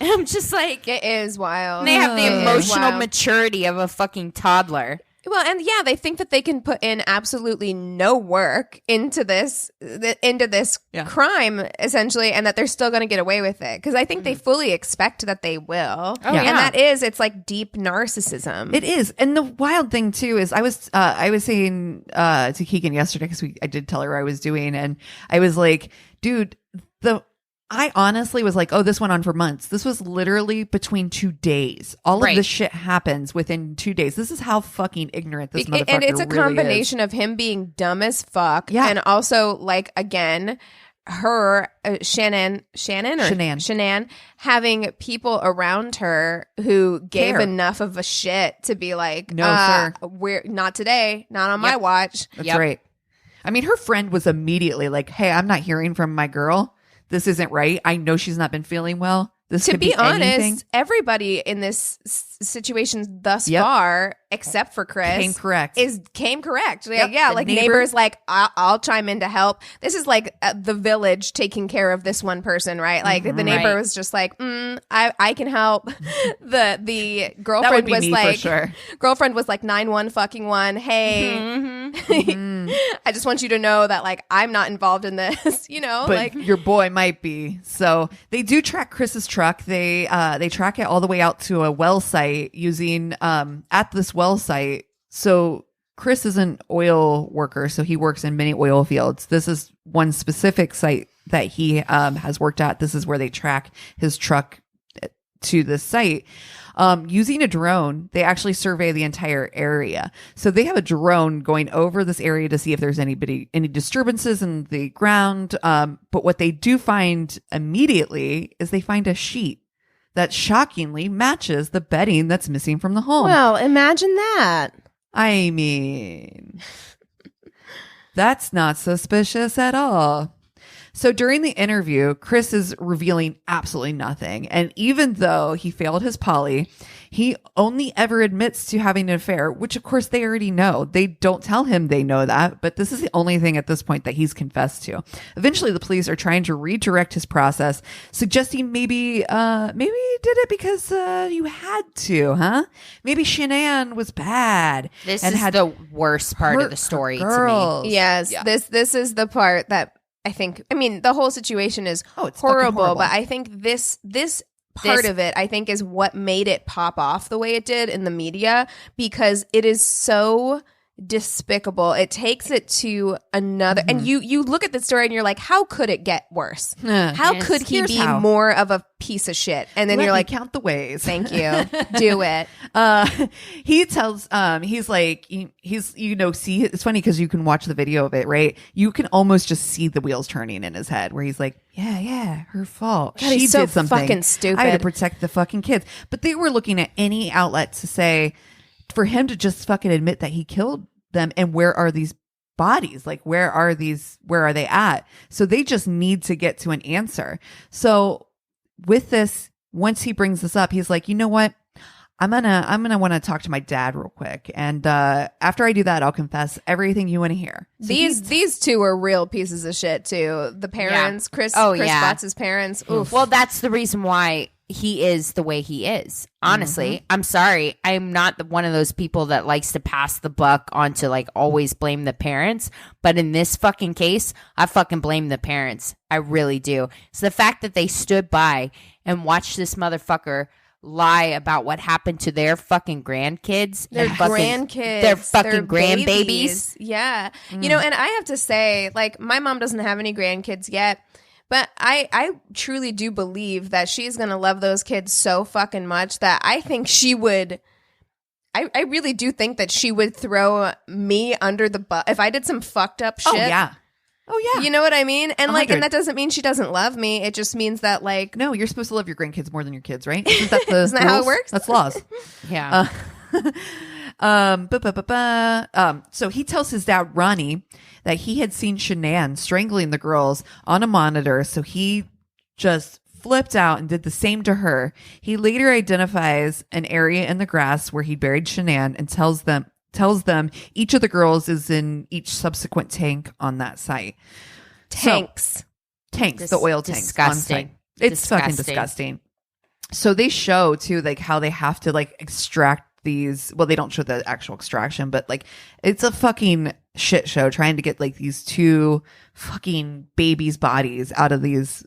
And I'm just like, It is wild. they have the It is emotional wild. maturity of a fucking toddler. Well, and yeah, they think that they can put in absolutely no work into this crime, essentially, and that they're still going to get away with it. Because I think they fully expect that they will. Oh, yeah. And it's like deep narcissism. It is. And the wild thing too is I was saying to Keegan yesterday, because I did tell her what I was doing, and I was like, dude, I honestly was like, oh, this went on for months. This was literally between 2 days. All of this shit happens within 2 days. This is how fucking ignorant this motherfucker And it's a really combination of him being dumb as fuck, Yeah. and also, like, again, her, Shanann, having people around her who gave Care. enough of a shit to be like, No, sir. we're not today, not on my watch. That's Yep. right. I mean, her friend was immediately like, hey, I'm not hearing from my girl. This isn't right. I know she's not been feeling well. This To could be honest, anything. everybody in this situation thus Yep. far, except for Chris, Came correct. Came correct. Like, Yep. yeah, The like neighbor- neighbors, like I'll chime in to help. This is like the village taking care of this one person, right? Like the neighbor Right. was just like, I can help. The That girlfriend would be was me like, for sure. girlfriend was like 911. Hey, I just want you to know that like I'm not involved in this. You know, But like your boy might be. So they do track Chris's truck. They track it all the way out to a well site using at this well site. So Chris is an oil worker, so he works in many oil fields. This is one specific site that he has worked at. This is where they track his truck to this site. Using a drone, they actually survey the entire area. So they have a drone going over this area to see if there's any disturbances in the ground. But what they do find immediately is they find a sheet that shockingly matches the bedding that's missing from the home. well, imagine that. I mean, that's not suspicious at all. So during the interview, Chris is revealing absolutely nothing. And even though he failed his poly, he only ever admits to having an affair, which of course they already know. They don't tell him they know that, but this is the only thing at this point that he's confessed to. Eventually, the police are trying to redirect his process, suggesting maybe you did it because you had to, huh? Maybe Shanann was bad. This and is had the worst part of hurt the story her to girls. me. Yes, Yeah. this is the part that I think. I mean, the whole situation is Oh, it's fucking horrible, horrible. but I think this part of it, I think, is what made it pop off the way it did in the media, because it is so despicable. It takes it to another, and you look at the story and you're like, how could it get worse? How Yes. could he Here's be how. more of a piece of shit? And then Let you're me like, count the ways. thank you, do it. He tells he's like he's see, it's funny because you can watch the video of it, right? You can almost just see the wheels turning in his head where he's like, yeah, her fault. God, he's so did something fucking stupid. I had to protect the fucking kids. But they were looking at any outlet to say, for him to just fucking admit that he killed them, and where are these bodies? Like, where are they at? So they just need to get to an answer. So with this, once he brings this up, he's like, you know what? I'm gonna want to talk to my dad real quick, and after I do that, I'll confess everything you want to hear. So These two are real pieces of shit too. The parents, Chris Butts' parents. Oof. Well, that's the reason why he is the way he is. Honestly, I'm sorry. I'm not one of those people that likes to pass the buck on to like always blame the parents. But in this fucking case, I fucking blame the parents. I really do. So the fact that they stood by and watched this motherfucker lie about what happened to their fucking grandkids, Their and fucking- grandkids, their fucking their grandbabies. babies. Yeah. You know, and I have to say, like, my mom doesn't have any grandkids yet, but I truly do believe that she's going to love those kids so fucking much that I think she would. I really do think that she would throw me under the bus if I did some fucked up shit. Oh yeah. You know what I mean? And like, 100. and that doesn't mean she doesn't love me. It just means that, like, No, you're supposed to love your grandkids more than your kids, right? Isn't that the Isn't that how it rules? works? That's laws. Yeah. So he tells his dad, Ronnie, that he had seen Shanann strangling the girls on a monitor. So he just flipped out and did the same to her. He later identifies an area in the grass where he buried Shanann and tells tells them each of the girls is in each subsequent tank on that site. Tanks. The oil tanks. Disgusting. On site. It's fucking disgusting. So they show too, like how they have to like extract these. Well, they don't show the actual extraction, but like it's a fucking shit show trying to get like these 2 fucking babies' bodies out of these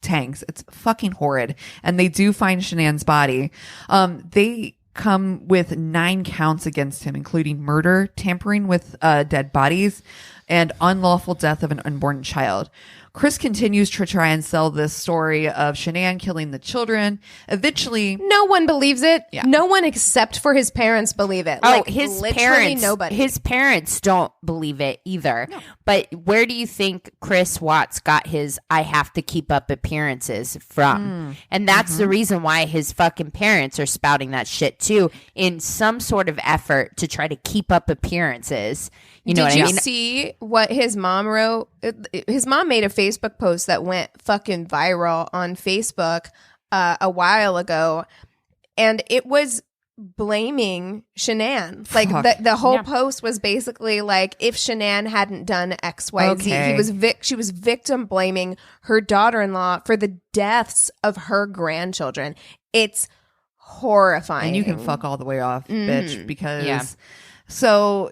tanks. It's fucking horrid. And they do find Shanann's body. They come with 9 counts against him, including murder, tampering with dead bodies, and unlawful death of an unborn child. Chris continues to try and sell this story of Shanann killing the children. Eventually, no one believes it. Yeah. No one except for his parents believe it. Oh, Like, his literally parents. nobody. His parents don't believe it either. No. But where do you think Chris Watts got his "I have to keep up appearances" from? And that's the reason why his fucking parents are spouting that shit too, in some sort of effort to try to keep up apperances. You know Did what you I mean? see what his mom wrote? His mom made a Facebook post that went fucking viral on Facebook a while ago, and it was blaming Shanann. Like the whole post was basically like, if Shanann hadn't done X, Y, Z, she was victim blaming her daughter-in-law for the deaths of her grandchildren. It's horrifying. and you can fuck all the way off, bitch, because so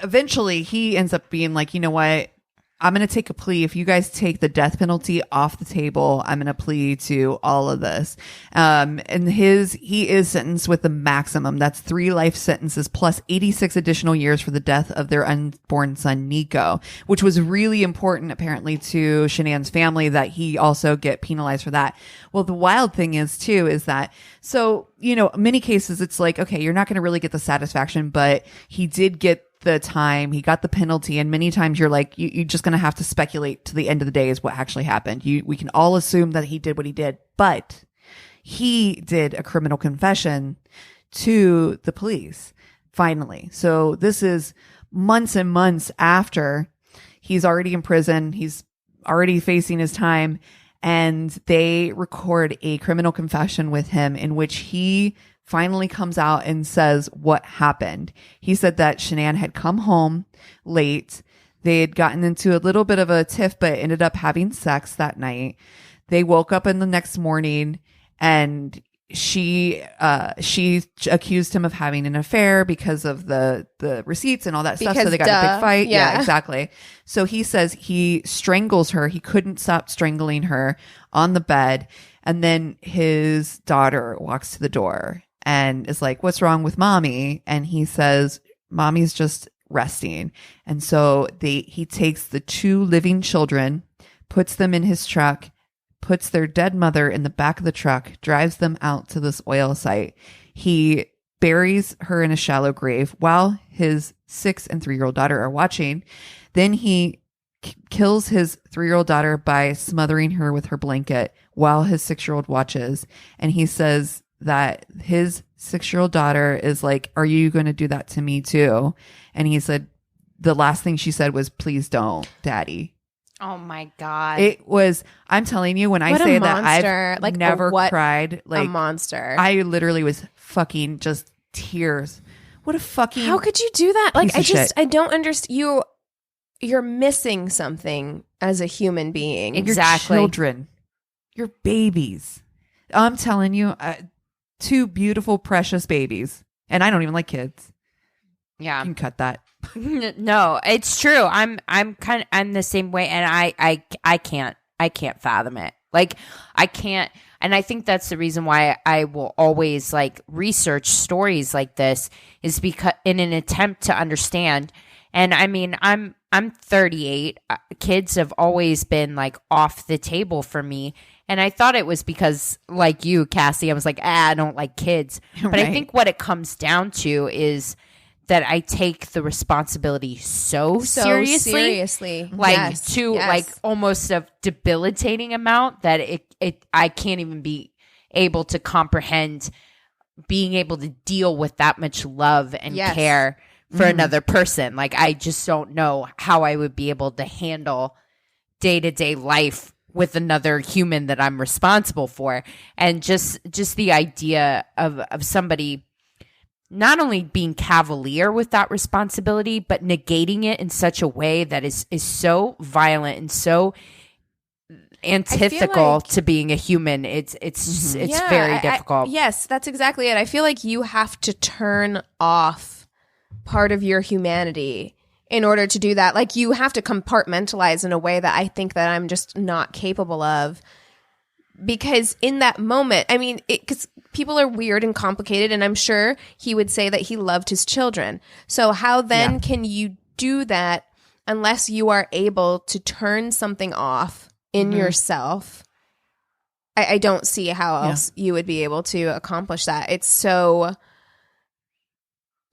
eventually he ends up being like, you know what? I'm going to take a plea. If you guys take the death penalty off the table, I'm going to plea to all of this. And he is sentenced with the maximum. That's 3 life sentences plus 86 additional years for the death of their unborn son, Nico, which was really important apparently to Shanann's family, that he also get penalized for that. Well, the wild thing is too, is that, so, you know, many cases it's like, okay, you're not going to really get the satisfaction, but he did get the time, he got the penalty, and many times you're like, you're just going to have to speculate to the end of the day is what actually happened. We can all assume that he did what he did, but he did a criminal confession to the police finally. So this is months and months after he's already in prison, he's already facing his time, and they record a criminal confession with him in which he finally comes out and says what happened. He said that Shanann had come home late. They had gotten into a little bit of a tiff, but ended up having sex that night. They woke up in the next morning and she accused him of having an affair because of the receipts and all that stuff. So they got a big fight. Yeah, exactly. So he says he strangles her. He couldn't stop strangling her on the bed. And then his daughter walks to the door and is like, "What's wrong with mommy?" And he says, "Mommy's just resting." And so he takes the 2 living children, puts them in his truck, puts their dead mother in the back of the truck, drives them out to this oil site. He buries her in a shallow grave while his 6 and 3-year-old daughter are watching. Then he kills his 3-year-old daughter by smothering her with her blanket while his 6-year-old watches. And he says that his 6-year-old daughter is like, "Are you going to do that to me too?" And he said the last thing she said was, "Please don't, Daddy." Oh my God. It was, I'm telling you, when I say that I've Like, never cried, like a monster. I literally was fucking just tears. What a fucking, How could you do that? Like, shit. I don't understand. You're missing something as a human being. Exactly. Your children, your babies. I'm telling you, 2 beautiful, precious babies. And I don't even like kids. Yeah. You can cut that. No, it's true. I'm the same way, and I can't fathom it. Like, I can't, and I think that's the reason why I will always like research stories like this, is because in an attempt to understand. And I mean, I'm 38. Kids have always been like off the table for me. And I thought it was because, like you, Cassie, I was like, I don't like kids. But Right. I think what it comes down to is that I take the responsibility so seriously. Like, Yes. like almost a debilitating amount that I can't even be able to comprehend being able to deal with that much love and Yes. care for another person. Like, I just don't know how I would be able to handle day-to-day life with another human that I'm responsible for. And just the idea of somebody not only being cavalier with that responsibility, but negating it in such a way that is so violent and so antithetical to being a human. It's very difficult. Yes, that's exactly it. I feel like you have to turn off part of your humanity in order to do that. Like, you have to compartmentalize in a way that I think that I'm just not capable of. Because in that moment, I mean, because people are weird and complicated, and I'm sure he would say that he loved his children. So how then can you do that unless you are able to turn something off in yourself? I don't see how else you would be able to accomplish that. It's so,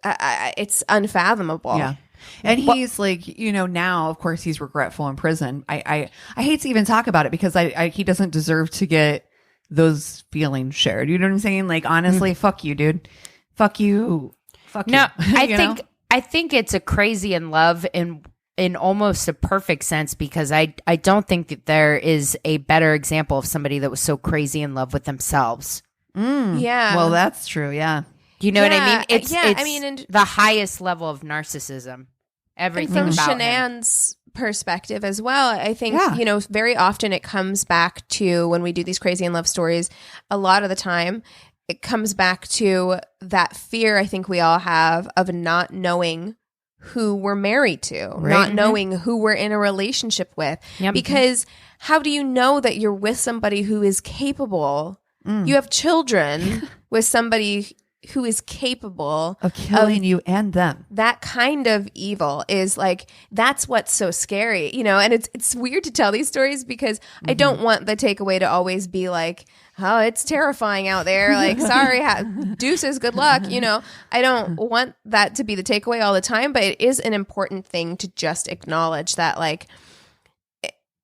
it's unfathomable. Yeah. And he's like, now, of course, he's regretful in prison. I hate to even talk about it because he doesn't deserve to get those feelings shared. You know what I'm saying? Like, honestly, fuck you, dude. Fuck you. Fuck you. No, I think it's a crazy in love in almost a perfect sense, because I don't think that there is a better example of somebody that was so crazy in love with themselves. Yeah. Well, that's true. Yeah. You know what I mean? It's and the highest level of narcissism. Everything from about Shanann's perspective as well, I think, Yeah. very often it comes back to, when we do these crazy in love stories, a lot of the time, it comes back to that fear I think we all have of not knowing who we're married to, not knowing who we're in a relationship with. Yep. Because how do you know that you're with somebody who is capable? You have children with somebody who is capable Of killing you and them. That kind of evil is like, that's what's so scary, and it's weird to tell these stories because I don't want the takeaway to always be like, oh, it's terrifying out there. Like, sorry, deuces, good luck. I don't want that to be the takeaway all the time, but it is an important thing to just acknowledge that, like,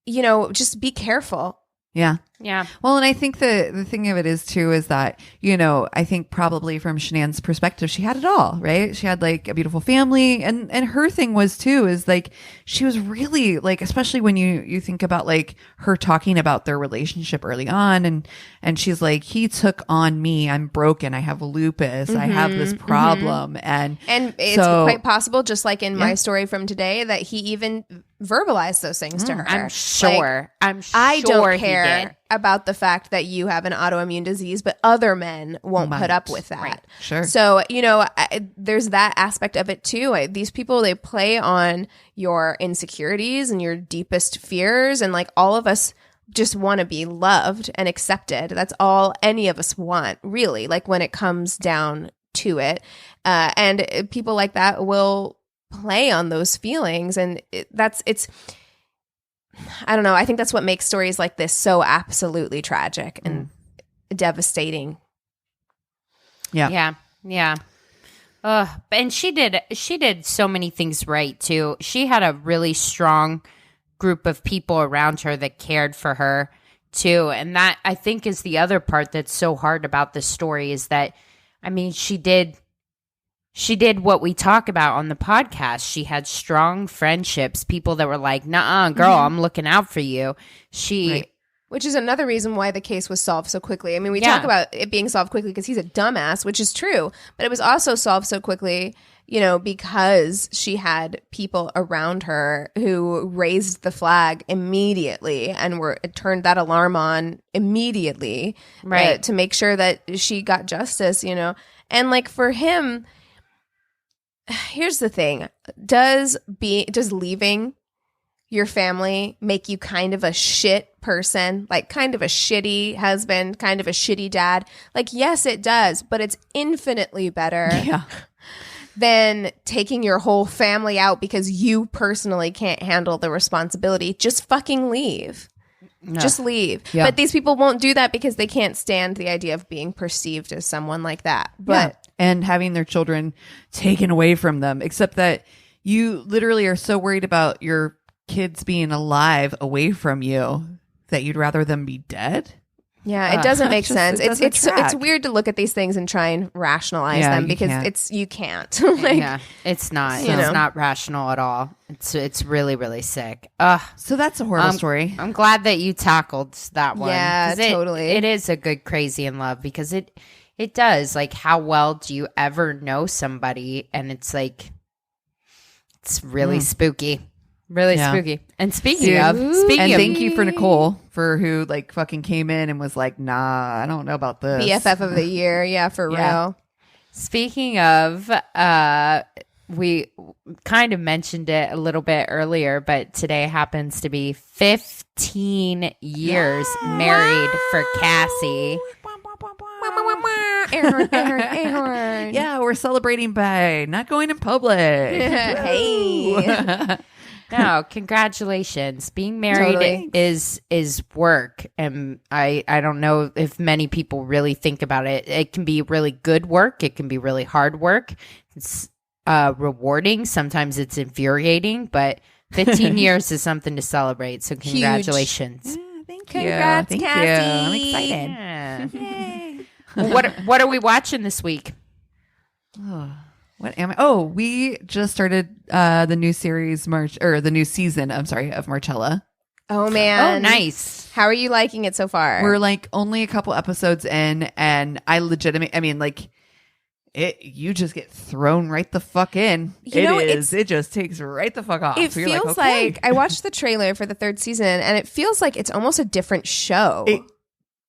just be careful. Yeah. Yeah. Well, and I think the thing of it is too, is that, I think probably from Shanann's perspective, she had it all, right? She had like a beautiful family, and her thing was too, is like, she was really like, especially when you think about like her talking about their relationship early on, and she's like, he took on me, I'm broken, I have lupus, I have this problem. And it's quite possible, just like in my story from today, that he even verbalized those things to her. I'm sure. I don't he care did. about the fact that you have an autoimmune disease, but other men won't put up with that. Right. Sure. So, there's that aspect of it too. These people, they play on your insecurities and your deepest fears. And like, all of us just want to be loved and accepted. That's all any of us want, really, like when it comes down to it. And people like that will play on those feelings. And I don't know. I think that's what makes stories like this so absolutely tragic and devastating. Yeah. Yeah. And she did so many things right too. She had a really strong group of people around her that cared for her too. And that, I think, is the other part that's so hard about this story, is that, I mean, she did what we talk about on the podcast. She had strong friendships, people that were like, "Nuh-uh, girl, I'm looking out for you." Which is another reason why the case was solved so quickly. I mean, we talk about it being solved quickly because he's a dumbass, which is true, but it was also solved so quickly, because she had people around her who raised the flag immediately and turned that alarm on immediately, right, to make sure that she got justice, And like, for him, here's the thing. Does leaving your family make you kind of a shit person, like kind of a shitty husband, kind of a shitty dad? Like, yes, it does, but it's infinitely better than taking your whole family out because you personally can't handle the responsibility. Just fucking leave. No. Just leave. Yeah. But these people won't do that because they can't stand the idea of being perceived as someone like that. But and having their children taken away from them, except that you literally are so worried about your kids being alive away from you that you'd rather them be dead. Yeah, it doesn't make sense. It's weird to look at these things and try and rationalize them because you can't. It's not. It's not rational at all. It's really, really sick. So that's a horrible story. I'm glad that you tackled that one. Yeah, totally. It is a good crazy in love because it It does. Like, how well do you ever know somebody? And it's like, it's really spooky. Really spooky. And speaking of, thank you for Nicole for who like fucking came in and was like, nah, I don't know about this. BFF of the year. Yeah, for real. Speaking of, we kind of mentioned it a little bit earlier, but today happens to be 15 years married for Cassi. Ahorn. Yeah, we're celebrating by not going in public. Hey. No, congratulations. Being married is work, and I don't know if many people really think about it. It can be really good work. It can be really hard work. It's rewarding. Sometimes it's infuriating, but 15 years is something to celebrate. So congratulations. Yeah, thank you. Congrats, Thank Cassie. you. I'm excited. Yeah. Yay. What are we watching this week? What am I? Oh, we just started the new series, the new season, of Marcella. Oh, man. Oh, nice. How are you liking it so far? We're like only a couple episodes in, and you just get thrown right the fuck in. It just takes right the fuck off. It So feels okay. like I watched the trailer for the third season, and it feels like it's almost a different show.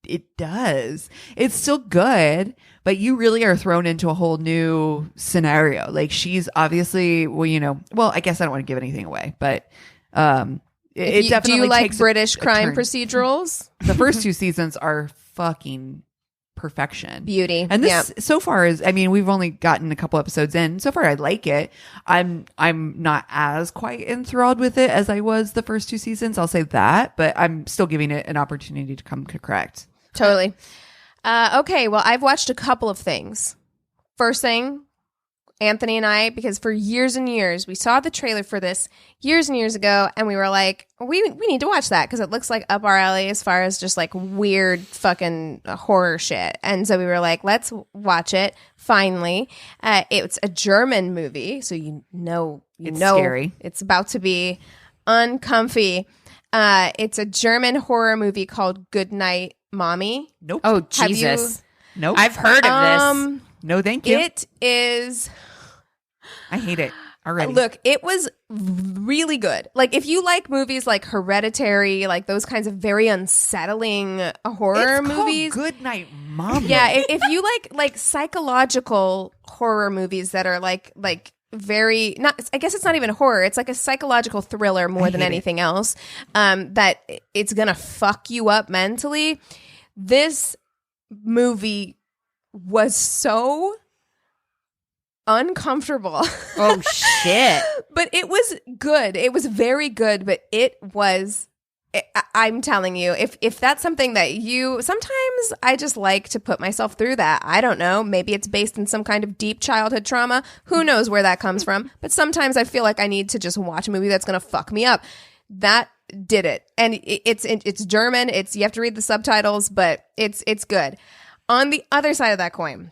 It does. It's still good, but you really are thrown into a whole new scenario. Like she's obviously, I guess I don't want to give anything away, but it definitely do you like takes British a crime turn. procedurals? The first two seasons are fucking perfection. Beauty. And this so far we've only gotten a couple episodes in. So far I like it. I'm not as quite enthralled with it as I was the first two seasons. I'll say that, but I'm still giving it an opportunity to come correct. Totally. Okay, well, I've watched a couple of things. First thing, Anthony and I, because for years and years, we saw the trailer for this years and years ago, and we were like, we need to watch that because it looks like up our alley as far as just like weird fucking horror shit. And so we were like, let's watch it. Finally, it's a German movie, so it's scary. It's about to be uncomfy. It's a German horror movie called Goodnight Mommy. Nope. Oh, Jesus. Nope. I've heard of this. No, thank you. It is. I hate it already. Look, it was really good. Like, if you like movies like Hereditary, like those kinds of very unsettling horror movies. Good Night, Mom. Yeah, if you like psychological horror movies that are like very not. I guess it's not even horror. It's like a psychological thriller more than anything else. That it's gonna fuck you up mentally. This movie was so uncomfortable. Oh, shit. But it was good. It was very good, but I'm telling you, if that's something that sometimes I just like to put myself through that. I don't know. Maybe it's based in some kind of deep childhood trauma. Who knows where that comes from? But sometimes I feel like I need to just watch a movie that's going to fuck me up. That did it. And it's German. You have to read the subtitles, but it's good. On the other side of that coin,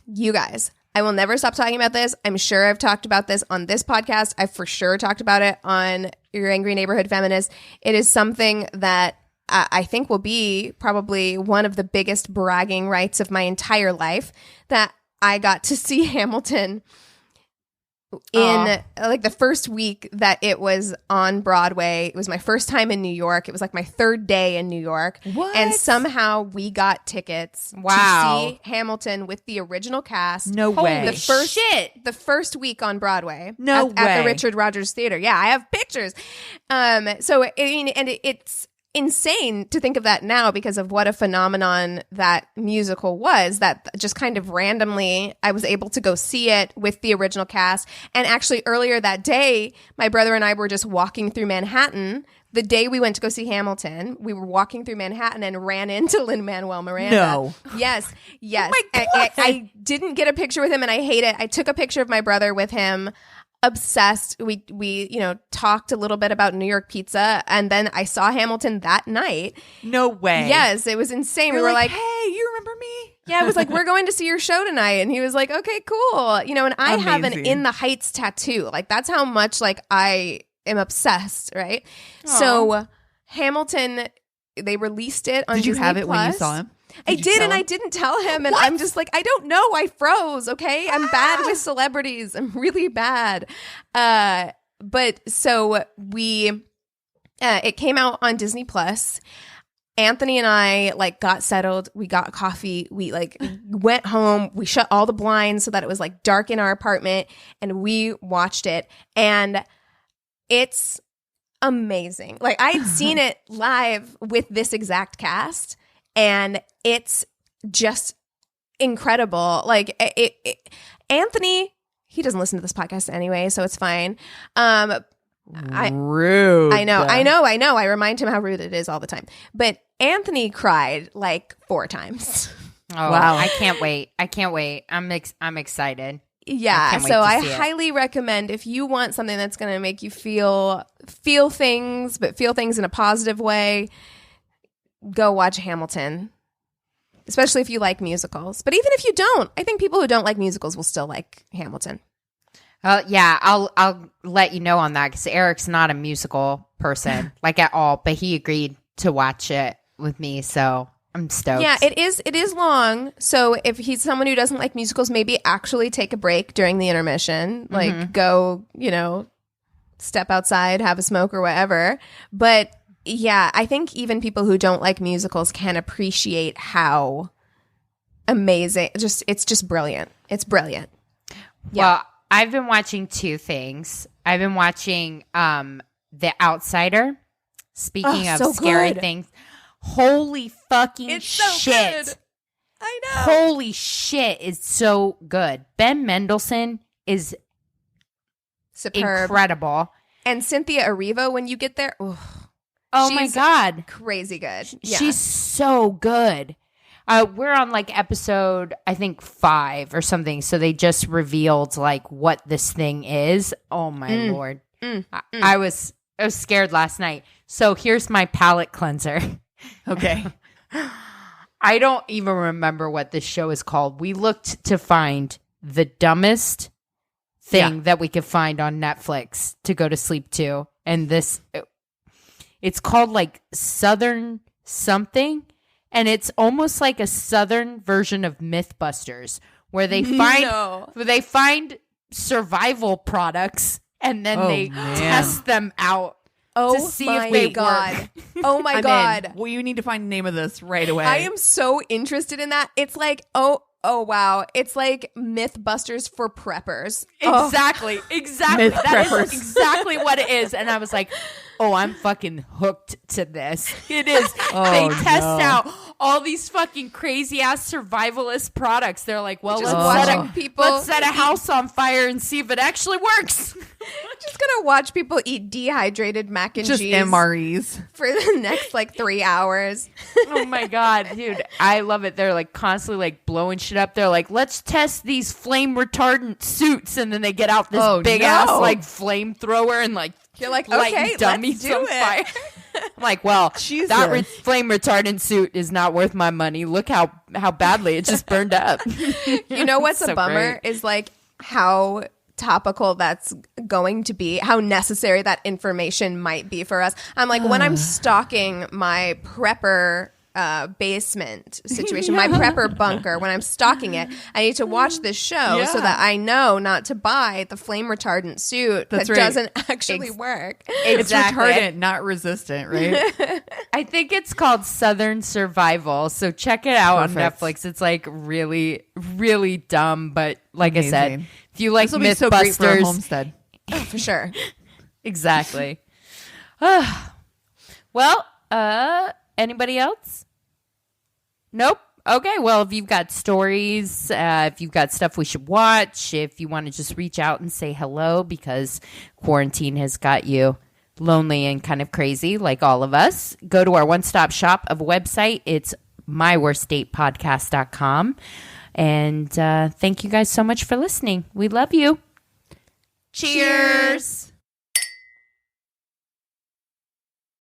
you guys, I will never stop talking about this. I'm sure I've talked about this on this podcast. I've for sure talked about it on Your Angry Neighborhood Feminist. It is something that I think will be probably one of the biggest bragging rights of my entire life, that I got to see Hamilton in like the first week that it was on Broadway. It was my first time in New York. It was like my third day in New York. What? And somehow we got tickets to see Hamilton with the original cast. No way. The first week on Broadway. No at way. the Richard Rodgers Theater. Yeah, I have pictures. It's insane to think of that now because of what a phenomenon that musical was, that just kind of randomly I was able to go see it with the original cast. And actually earlier that day, my brother and I were just walking through Manhattan. The day we went to go see Hamilton, we were walking through Manhattan and ran into Lin-Manuel Miranda. No. Yes. Oh my God. I didn't get a picture with him and I hate it. I took a picture of my brother with him. Obsessed. We talked a little bit about New York pizza, and then I saw Hamilton that night. No way. Yes, it was insane. We were like, hey, you remember me? yeah, I was like, we're going to see your show tonight. And he was like, okay, cool. And I have an Amazing. In the Heights tattoo. Like, that's how much like I am obsessed, right? So Hamilton, they released it on Did you Disney have it Plus. when you saw him? I did, and I didn't tell him. And I'm just like, I don't know. I froze. Okay. I'm bad with celebrities. I'm really bad. But so it came out on Disney Plus. Anthony and I like got settled. We got coffee. We like went home. We shut all the blinds so that it was like dark in our apartment, and we watched it. And it's amazing. Like I had seen it live with this exact cast, and it's just incredible. Like Anthony, he doesn't listen to this podcast anyway, so it's fine. Rude. I know. I remind him how rude it is all the time. But Anthony cried like 4 times. Oh, wow. I can't wait. I'm excited. Yeah. So I highly recommend, if you want something that's going to make you feel things, but feel things in a positive way, go watch Hamilton. Especially if you like musicals. But even if you don't, I think people who don't like musicals will still like Hamilton. Yeah, I'll let you know on that, because Eric's not a musical person, like at all, but he agreed to watch it with me, so I'm stoked. Yeah, it is long. So if he's someone who doesn't like musicals, maybe actually take a break during the intermission, like go, step outside, have a smoke or whatever. But yeah, I think even people who don't like musicals can appreciate how amazing. It's just brilliant. It's brilliant. Yeah. Well, I've been watching 2 things. I've been watching The Outsider. Speaking of so scary good. things. Holy fucking It's so shit. good. I know. Holy shit, it's so good. Ben Mendelsohn is Superb. incredible. And Cynthia Erivo, when you get there, Oh my she's God. crazy good. Yeah. She's so good. We're on like episode, I think 5 or something. So they just revealed like what this thing is. Oh my Lord. I was scared last night. So here's my palate cleanser. Okay. I don't even remember what this show is called. We looked to find the dumbest thing that we could find on Netflix to go to sleep to. And it's called like Southern something. And it's almost like a Southern version of Mythbusters, where they find survival products and then they test them out to see if they work. Oh my God. Well, you need to find the name of this right away. I am so interested in that. It's like, oh wow. It's like Mythbusters for preppers. Exactly. Exactly. Myth That preppers. is exactly what it is. And I was like, oh, I'm fucking hooked to this. It is. They test out all these fucking crazy ass survivalist products. They're like, well, let's set a house on fire and see if it actually works. Just gonna watch people eat dehydrated mac and Just cheese MREs. for the next like 3 hours. Oh my God, dude. I love it. They're like constantly like blowing shit up. They're like, let's test these flame retardant suits. And then they get out this big ass like flamethrower and like, You're like, light okay, dummies let's do on it. fire. I'm like, well, Jesus. that flame retardant suit is not worth my money. Look how badly it just burned up. You know what's So a bummer great. is like how topical that's going to be, how necessary that information might be for us. I'm like, when I'm stalking my prepper basement situation, my prepper bunker, when I'm stalking it, I need to watch this show so that I know not to buy the flame retardant suit that doesn't actually work. It's retardant, not resistant, right? I think it's called Southern Survival. So check it out on Perfect. Netflix. It's like really, really dumb. But like I said, Amazing. if you like This will be so great for a Mythbusters, homestead. For sure. exactly. Well, anybody else? Nope. Okay, well, if you've got stories, if you've got stuff we should watch, if you want to just reach out and say hello because quarantine has got you lonely and kind of crazy like all of us, go to our one-stop shop of a website. It's myworstdatepodcast.com. And thank you guys so much for listening. We love you. Cheers.